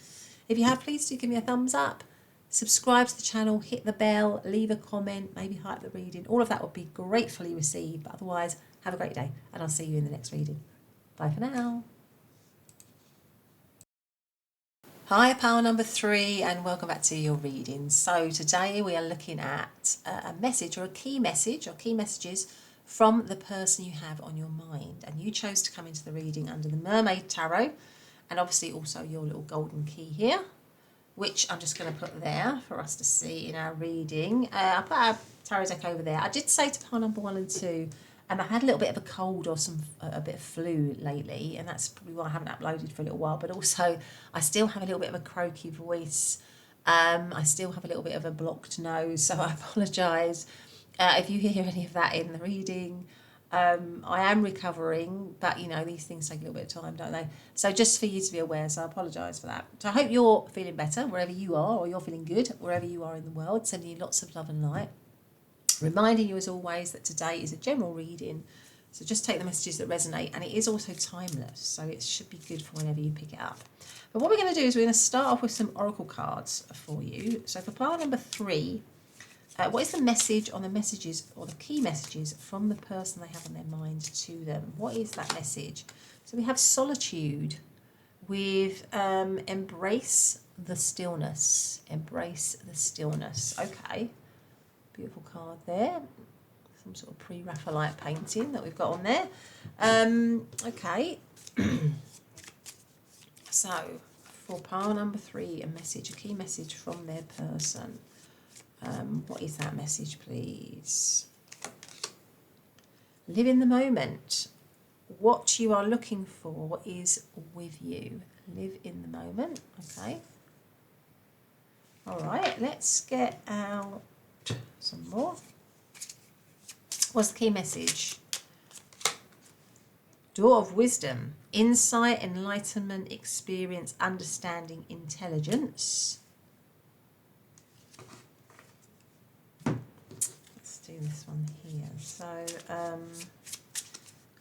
If you have, please do give me a thumbs up. Subscribe to the channel, hit the bell, leave a comment, maybe hype the reading. All of that would be gratefully received. But otherwise, have a great day, and I'll see you in the next reading. Bye for now. Hi, pile number 3, and welcome back to your reading. So today we are looking at a message or a key message or key messages from the person you have on your mind. And you chose to come into the reading under the Mermaid Tarot, and obviously also your little golden key here, which I'm just going to put there for us to see in our reading. I'll put our tarot deck over there. I did say to pile number 1 and 2, I had a little bit of a cold or a bit of flu lately, and that's probably why I haven't uploaded for a little while. But also, I still have a little bit of a croaky voice. I still have a little bit of a blocked nose, so I apologise if you hear any of that in the reading. I am recovering, but you know, these things take a little bit of time, don't they? So just for you to be aware, so I apologise for that. So I hope you're feeling better wherever you are, or you're feeling good wherever you are in the world. Sending you lots of love and light. Reminding you as always that today is a general reading, so just take the messages that resonate, and it is also timeless, so it should be good for whenever you pick it up. But what we're going to do is we're going to start off with some oracle cards for you. So for pile number 3, what is the message on the messages or the key messages from the person they have on their mind to them? What is that message? So we have solitude with embrace the stillness. Embrace the stillness. Okay. Beautiful card there. Some sort of pre-Raphaelite painting that we've got on there. Okay. So, for pile number 3, a message, a key message from their person. What is that message, please? Live in the moment. What you are looking for is with you. Live in the moment. Okay. All right, let's get out some more. What's the key message? Door of wisdom, insight, enlightenment, experience, understanding, intelligence. Let's do this one here. So,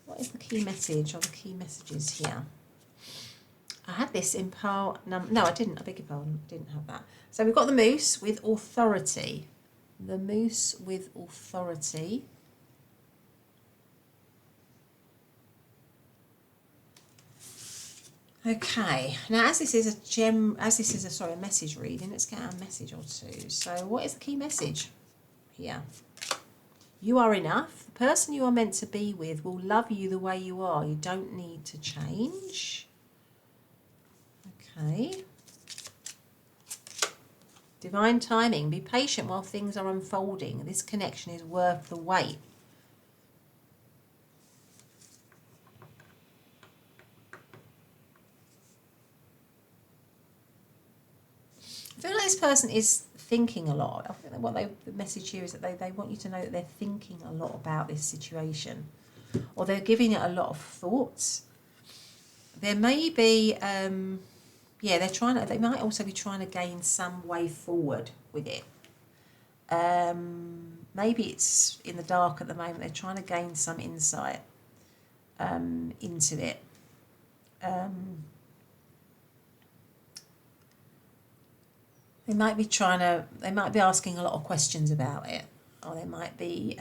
what is the key message or the key messages here? I had this in pile number... No, I didn't. I beg your pardon. I didn't have that. So we've got the moose with authority. The moose with authority. Okay, now as this is a message reading, let's get a message or two. So what is the key message here? You are enough. The person you are meant to be with will love you the way you are. You don't need to change. Okay. Divine timing. Be patient while things are unfolding. This connection is worth the wait. I feel like this person is thinking a lot. I think that the message here is that they want you to know that they're thinking a lot about this situation, or they're giving it a lot of thoughts. There may be... yeah, they might also be trying to gain some way forward with it. Maybe it's in the dark at the moment. They're trying to gain some insight into it. They might be asking a lot of questions about it, or they might be,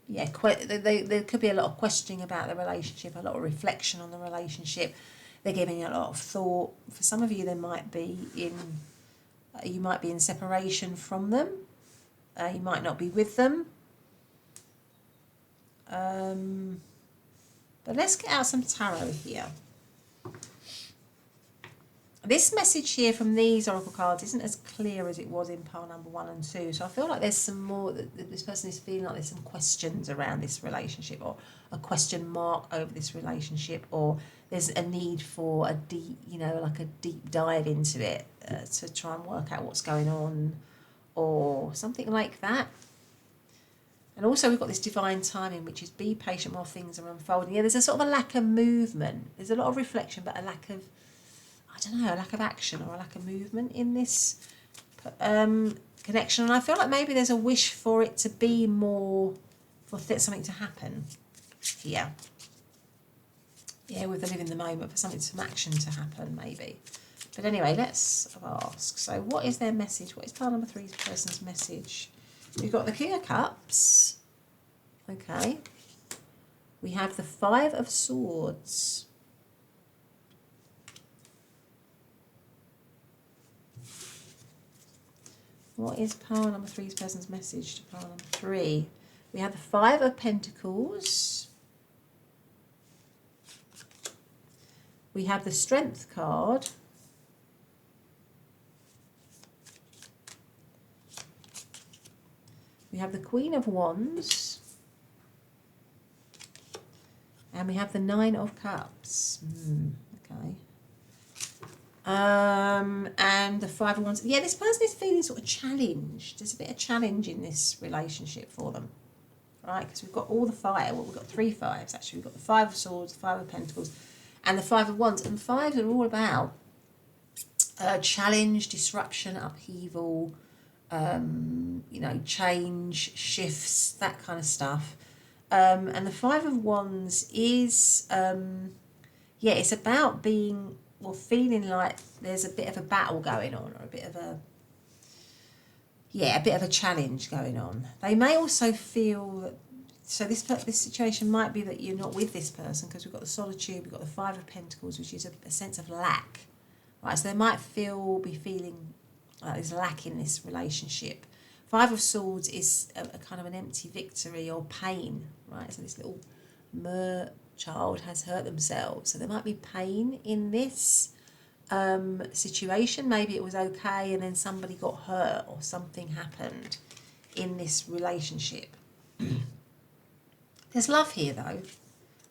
there could be a lot of questioning about the relationship, a lot of reflection on the relationship. They're giving it a lot of thought. For some of you, they might be in You might be in separation from them. You might not be with them. But let's get out some tarot here. This message here from these oracle cards isn't as clear as it was in pile number 1 and 2. So I feel like there's some more, that this person is feeling like there's some questions around this relationship, or a question mark over this relationship, or there's a need for a deep, like a deep dive into it to try and work out what's going on, or something like that. And also we've got this divine timing, which is be patient while things are unfolding. Yeah, there's a sort of a lack of movement. There's a lot of reflection, but a lack of, a lack of action or a lack of movement in this connection. And I feel like maybe there's a wish for it to be more, for something to happen here. Yeah, with the live in the moment, for some action to happen maybe. But anyway, let's ask. So what is their message? What is pile number 3's person's message? We've got the King of Cups. Okay. We have the 5 of Swords. What is pile number 3's person's message to pile number 3? We have the 5 of Pentacles. We have the Strength card. We have the Queen of Wands. And we have the 9 of Cups. Okay. And the 5 of Wands. Yeah, this person is feeling sort of challenged. There's a bit of challenge in this relationship for them. Right? Because we've got all the 5. Well, we've got 3 5s actually. We've got the 5 of Swords, the 5 of Pentacles, and the 5 of Wands. And 5s are all about challenge, disruption, upheaval, change, shifts, that kind of stuff. And the 5 of Wands is, it's about being, feeling like there's a bit of a battle going on, or a bit of a challenge going on. They may also feel that, so this situation might be that you're not with this person, because we've got the Solitude, we've got the 5 of Pentacles, which is a sense of lack, right? So they might be feeling like there's lack in this relationship. 5 of Swords is a kind of an empty victory or pain, right? So this little child has hurt themselves. So there might be pain in this situation. Maybe it was okay and then somebody got hurt or something happened in this relationship. There's love here though.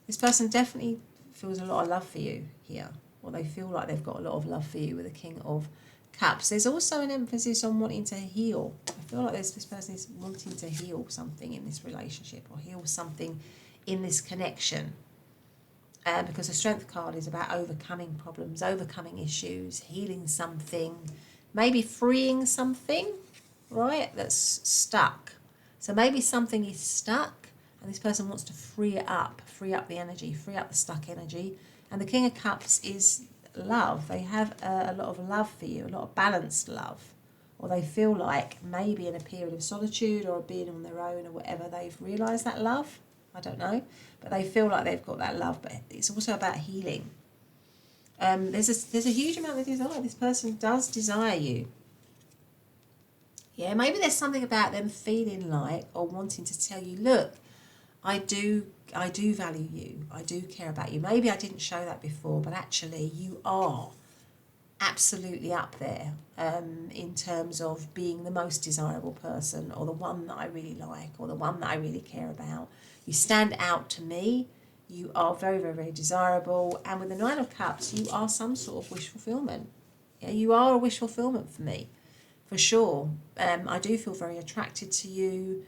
This person definitely feels a lot of love for you here, or they feel like they've got a lot of love for you with the King of Cups. There's also an emphasis on wanting to heal. I feel like this person is wanting to heal something in this relationship, or heal something in this connection. Because the Strength card is about overcoming problems, overcoming issues, healing something, maybe freeing something, right, that's stuck. So maybe something is stuck and this person wants to free up the energy, free up the stuck energy. And the King of Cups is love. They have a lot of love for you, a lot of balanced love. Or they feel like maybe in a period of solitude or being on their own or whatever, they've realised that love. I don't know. But they feel like they've got that love. But it's also about healing. There's a huge amount of desire. This person does desire you. Yeah, maybe there's something about them feeling like or wanting to tell you, look, I do value you. I do care about you. Maybe I didn't show that before, but actually you are absolutely up there in terms of being the most desirable person, or the one that I really like, or the one that I really care about. You stand out to me. You are very, very, very desirable. And with the 9 of Cups, you are some sort of wish fulfillment. Yeah, you are a wish fulfillment for me, for sure. I do feel very attracted to you.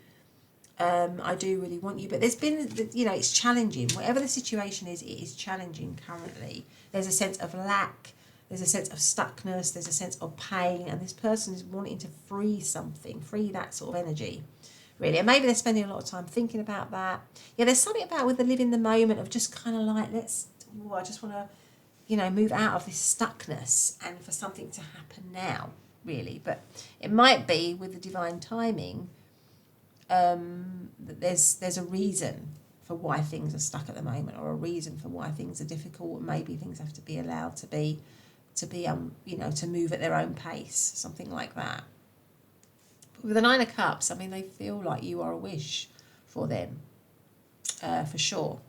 I do really want you, but there's been, it's challenging. Whatever the situation is, it is challenging currently. There's a sense of lack, there's a sense of stuckness, there's a sense of pain, and this person is wanting to free something, free that sort of energy, really. And maybe they're spending a lot of time thinking about that. Yeah, there's something about with the live in the moment of just kind of like, I just want to, move out of this stuckness and for something to happen now, really. But it might be with the divine timing, that there's a reason for why things are stuck at the moment, or a reason for why things are difficult. Maybe things have to be allowed to be to be, you know, to move at their own pace, something like that. But with the Nine of Cups, I mean, they feel like you are a wish for them, for sure.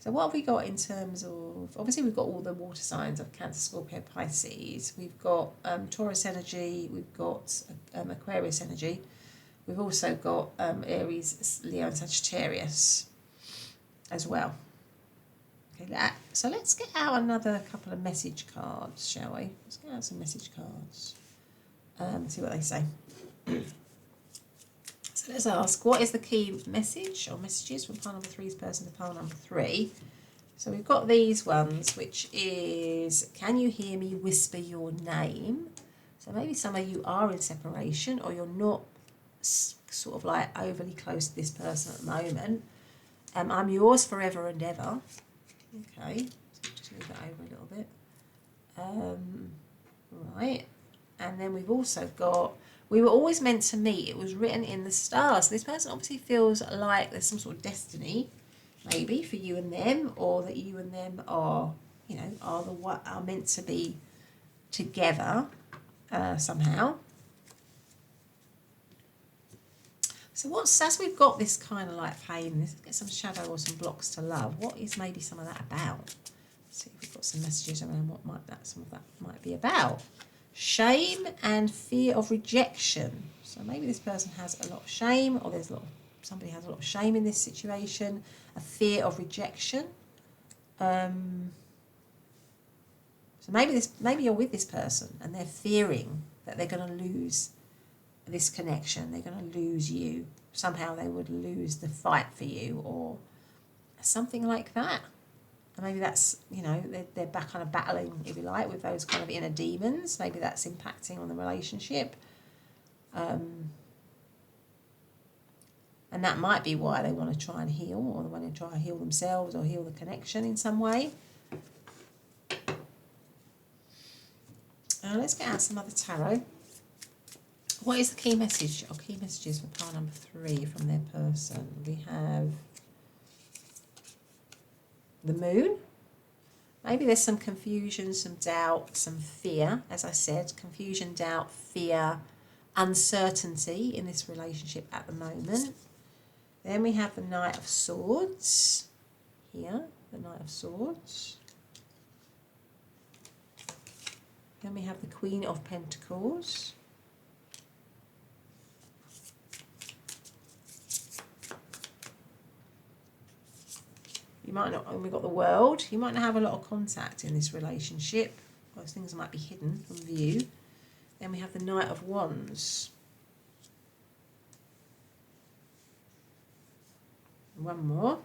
So what have we got in terms of, obviously we've got all the water signs of Cancer, Scorpio, Pisces. We've got Taurus energy, we've got Aquarius energy. We've also got Aries, Leo and Sagittarius as well. Okay, so let's get out another couple of message cards, shall we? Let's get out some message cards. See what they say. So let's ask, what is the key message or messages from pile number 3's person to pile number 3? So we've got these ones, which is, can you hear me whisper your name? So maybe some of you are in separation, or you're not sort of like overly close to this person at the moment. I'm yours forever and ever. Okay, so just move that over a little bit. Right, and then we've also got, we were always meant to meet. It was written in the stars. So this person obviously feels like there's some sort of destiny, maybe for you and them, or that you and them are, you know, are meant to be together somehow. So what's, as we've got this kind of like pain, let's get some shadow or some blocks to love. What is maybe some of that about? Let's see if we've got some messages around what might that, some of that might be about. Shame and fear of rejection. So maybe this person has a lot of shame, or there's a lot of, somebody has a lot of shame in this situation. A fear of rejection. So maybe you're with this person and they're fearing that they're going to lose this connection. They're going to lose you. Somehow they would lose the fight for you, or something like that. And maybe that's, you know, they're back kind of battling, if you like, with those kind of inner demons. Maybe that's impacting on the relationship. And that might be why they want to try and heal, or they want to try and heal themselves or heal the connection in some way. Let's get out some other tarot. What is the key message or key messages for pile number 3 from their person? We have the Moon. Maybe there's some confusion, some doubt, some fear. As I said, confusion, doubt, fear, uncertainty in this relationship at the moment. Then we have the Knight of Swords. Here, the Knight of Swords. Then we have the Queen of Pentacles. You might not, and we've got the World. You might not have a lot of contact in this relationship. Those things might be hidden from view. Then we have the Knight of Wands. One more.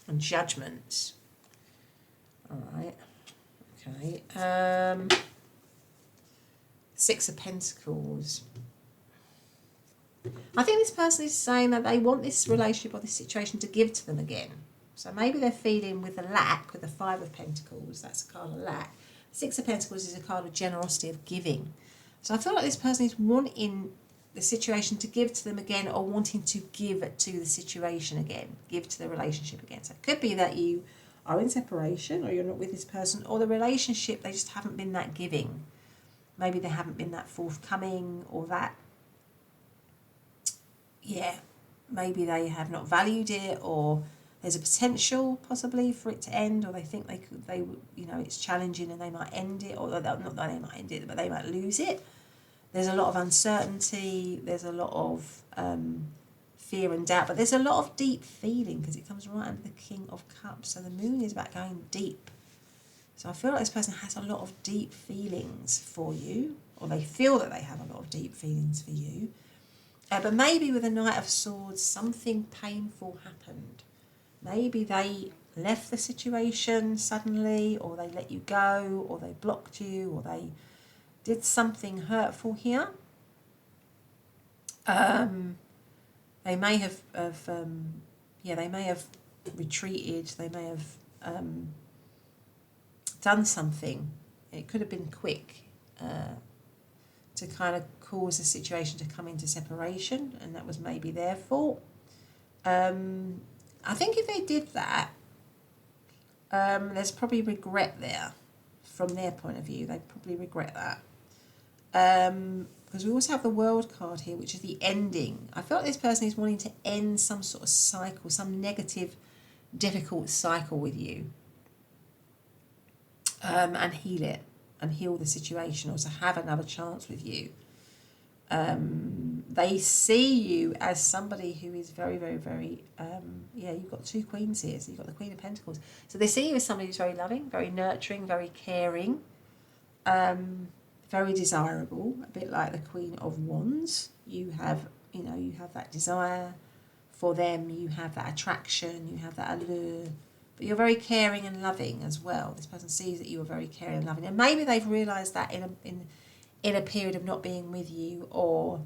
And Judgment. All right. Okay. Six of Pentacles. I think this person is saying that they want this relationship or this situation to give to them again. So maybe they're feeling with the lack, with the Five of Pentacles, that's a card of lack. Six of Pentacles is a card of generosity, of giving. So I feel like this person is wanting the situation to give to them again, or wanting to give to the situation again, give to the relationship again. So it could be that you are in separation, or you're not with this person, or the relationship, they just haven't been that giving. Maybe they haven't been that forthcoming, or that, yeah, maybe they have not valued it, or there's a potential possibly for it to end, or they think they you know, it's challenging and they might end it, or not that they might end it, but they might lose it. There's a lot of uncertainty, there's a lot of fear and doubt, but there's a lot of deep feeling, because it comes right under the King of Cups. So the Moon is about going deep. So I feel like this person has a lot of deep feelings for you, or they feel that they have a lot of deep feelings for you. But maybe with the Knight of Swords, something painful happened. Maybe they left the situation suddenly, or they let you go, or they blocked you, or they did something hurtful here. They may have they may have retreated. They may have done something. It could have been quick to kind of cause the situation to come into separation, and that was maybe their fault. I think if they did that, There's probably regret there from their point of view. They probably regret that. Because we also have the World card here, which is the ending. I feel like this person is wanting to end some sort of cycle, some negative, difficult cycle with you, and heal it, and heal the situation, or to have another chance with you. They see you as somebody who is very, very, very, you've got two queens here. So you've got the Queen of Pentacles. So they see you as somebody who's very loving, very nurturing, very caring, very desirable, a bit like the Queen of Wands. You have that desire for them, you have that attraction, you have that allure, but you're very caring and loving as well. This person sees that you are very caring and loving, and maybe they've realised that in a period of not being with you, or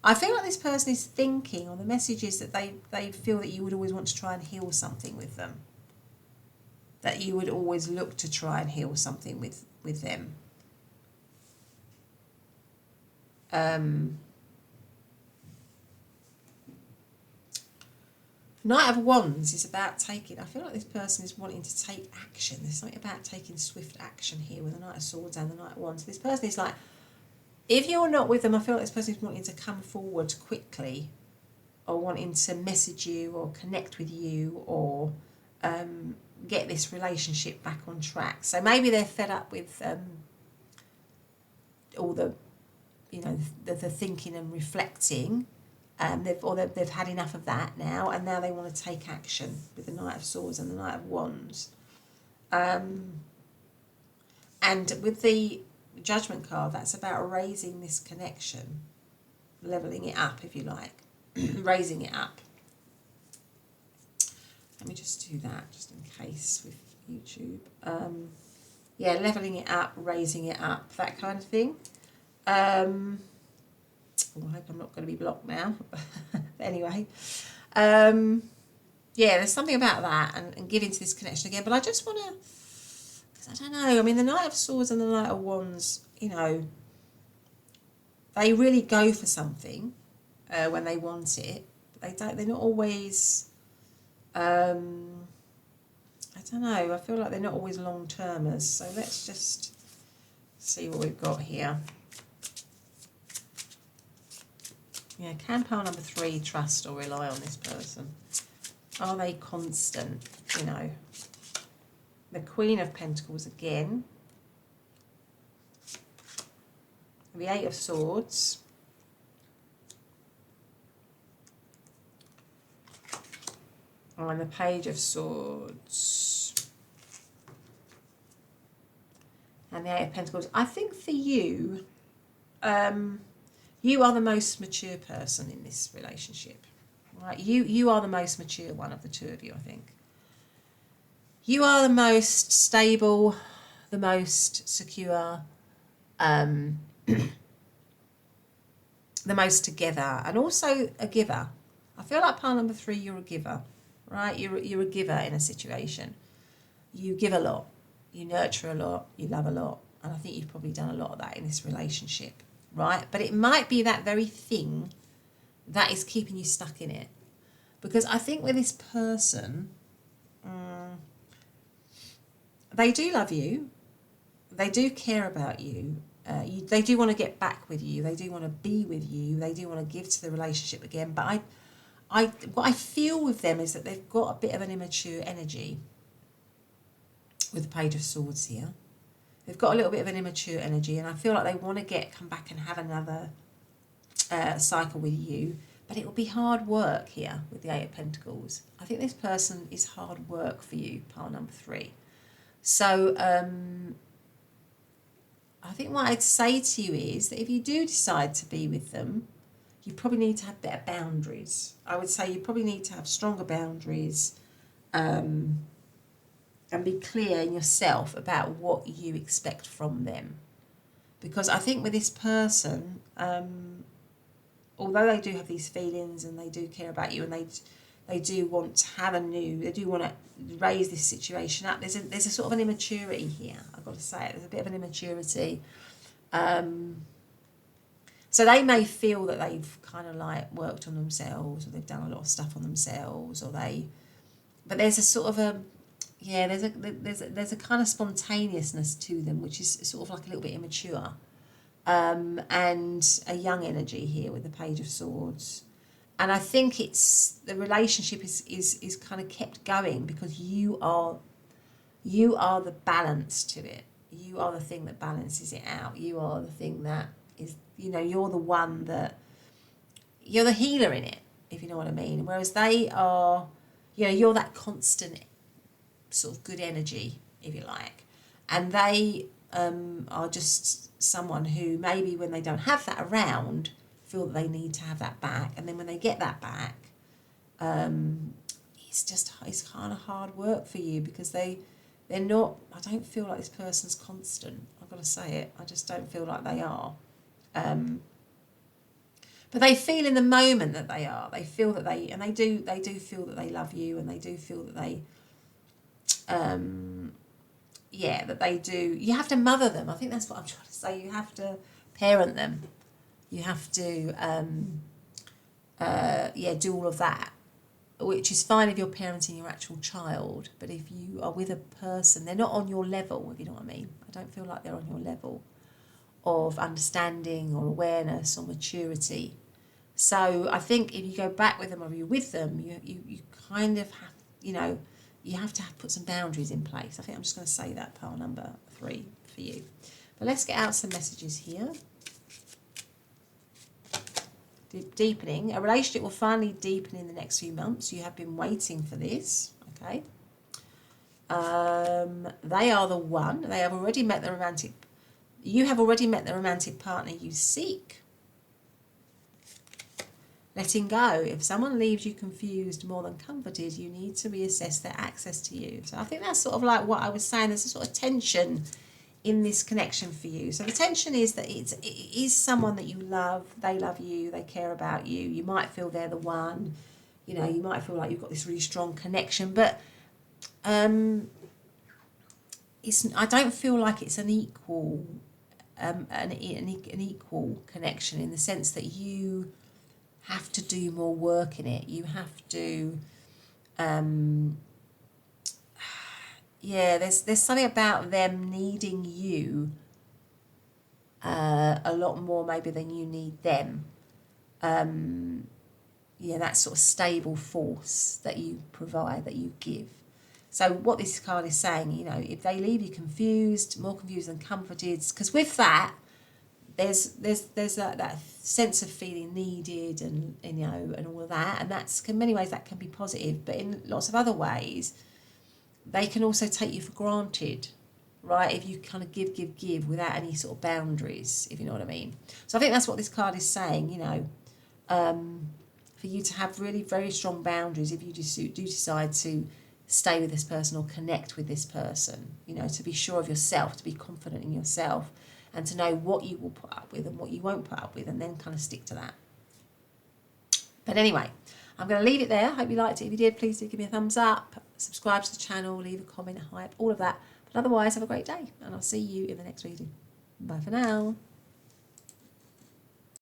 I feel like this person is thinking, or the message is that they feel that you would always want to try and heal something with them, that you would always look to try and heal something with them. Knight of Wands is about taking, I feel like this person is wanting to take action. There's something about taking swift action here with the Knight of Swords and the Knight of Wands. This person is like, if you're not with them, I feel like this person is wanting to come forward quickly, or wanting to message you or connect with you, or get this relationship back on track. So maybe they're fed up with all the thinking and reflecting. They've had enough of that now, and now they want to take action with the Knight of Swords and the Knight of Wands. And with the Judgment card, that's about raising this connection, leveling it up, if you like, raising it up. Let me just do that, just in case with YouTube. Leveling it up, raising it up, that kind of thing. I hope I'm not going to be blocked now. Anyway, there's something about that, and giving to this connection again. But I just want to, because I don't know, I mean, the Knight of Swords and the Knight of Wands, they really go for something when they want it. But they're not always, I don't know, I feel like they're not always long-termers. So let's just see what we've got here. Yeah, can pile number 3 trust or rely on this person? Are they constant? The Queen of Pentacles again. The 8 of Swords. And the Page of Swords. And the 8 of Pentacles. I think for you, you are the most mature person in this relationship, right? You are the most mature one of the two of you, I think. You are the most stable, the most secure, the most together, and also a giver. I feel like pile number 3, you're a giver, right? You're a giver in a situation. You give a lot, you nurture a lot, you love a lot, and I think you've probably done a lot of that in this relationship. Right, but it might be that very thing that is keeping you stuck in it. Because I think with this person, they do love you, they do care about you, they do want to get back with you, they do want to be with you, they do want to give to the relationship again. But what I feel with them is that they've got a bit of an immature energy with the Page of Swords here. They've got a little bit of an immature energy, and I feel like they want to come back and have another cycle with you, but it will be hard work here with the 8 of Pentacles. I think this person is hard work for you, pile number 3. So I think what I'd say to you is that if you do decide to be with them, you probably need to have better boundaries. I would say you probably need to have stronger boundaries, and be clear in yourself about what you expect from them. Because I think with this person, although they do have these feelings and they do care about you, and they do want to have they do want to raise this situation up, there's a sort of an immaturity here, I've got to say it. There's a bit of an immaturity. So they may feel that they've kind of like worked on themselves, or they've done a lot of stuff on themselves, but there's a sort of there's a kind of spontaneousness to them, which is sort of like a little bit immature, and a young energy here with the Page of Swords. And I think it's the relationship is kind of kept going because you are the balance to it. You are the thing that balances it out. You are the thing that is, you're the one that, you're the healer in it, if you know what I mean. Whereas they are, you're that constant sort of good energy, if you like. And they are just someone who maybe when they don't have that around, feel that they need to have that back. And then when they get that back, it's kind of hard work for you because they're not, I don't feel like this person's constant. I've got to say it. I just don't feel like they are. But they feel in the moment that they are. They feel that they do feel that they love you, and they do feel that they, that they do. You have to mother them. I think that's what I'm trying to say. You have to parent them. You have to, do all of that, which is fine if you're parenting your actual child. But if you are with a person, they're not on your level, if you know what I mean. I don't feel like they're on your level of understanding or awareness or maturity. So I think if you go back with them or you're with them, you kind of have, you have to put some boundaries in place. I think I'm just going to say that, pile number 3 for you. But let's get out some messages here. Deepening. A relationship will finally deepen in the next few months. You have been waiting for this. Okay. They are the one. They have already met the romantic. You have already met the romantic partner you seek. Letting go. If someone leaves you confused more than comforted, you need to reassess their access to you. So I think that's sort of like what I was saying. There's a sort of tension in this connection for you. So the tension is that it is someone that you love. They love you. They care about you. You might feel they're the one. You might feel like you've got this really strong connection, but I don't feel like it's an equal an equal connection, in the sense that you have to do more work in it. You have to there's something about them needing you a lot more maybe than you need them. That sort of stable force that you provide, that you give. So what this card is saying, if they leave you confused, more confused than comforted, because with that, there's that sense of feeling needed and all of that, and that's in many ways that can be positive, but in lots of other ways, they can also take you for granted, right? If you kind of give without any sort of boundaries, if you know what I mean. So I think that's what this card is saying, for you to have really very strong boundaries if you do decide to stay with this person or connect with this person, to be sure of yourself, to be confident in yourself, and to know what you will put up with and what you won't put up with, and then kind of stick to that. But anyway, I'm going to leave it there. Hope you liked it. If you did, please do give me a thumbs up, subscribe to the channel, leave a comment, a hype, all of that. But otherwise, have a great day, and I'll see you in the next reading. Bye for now.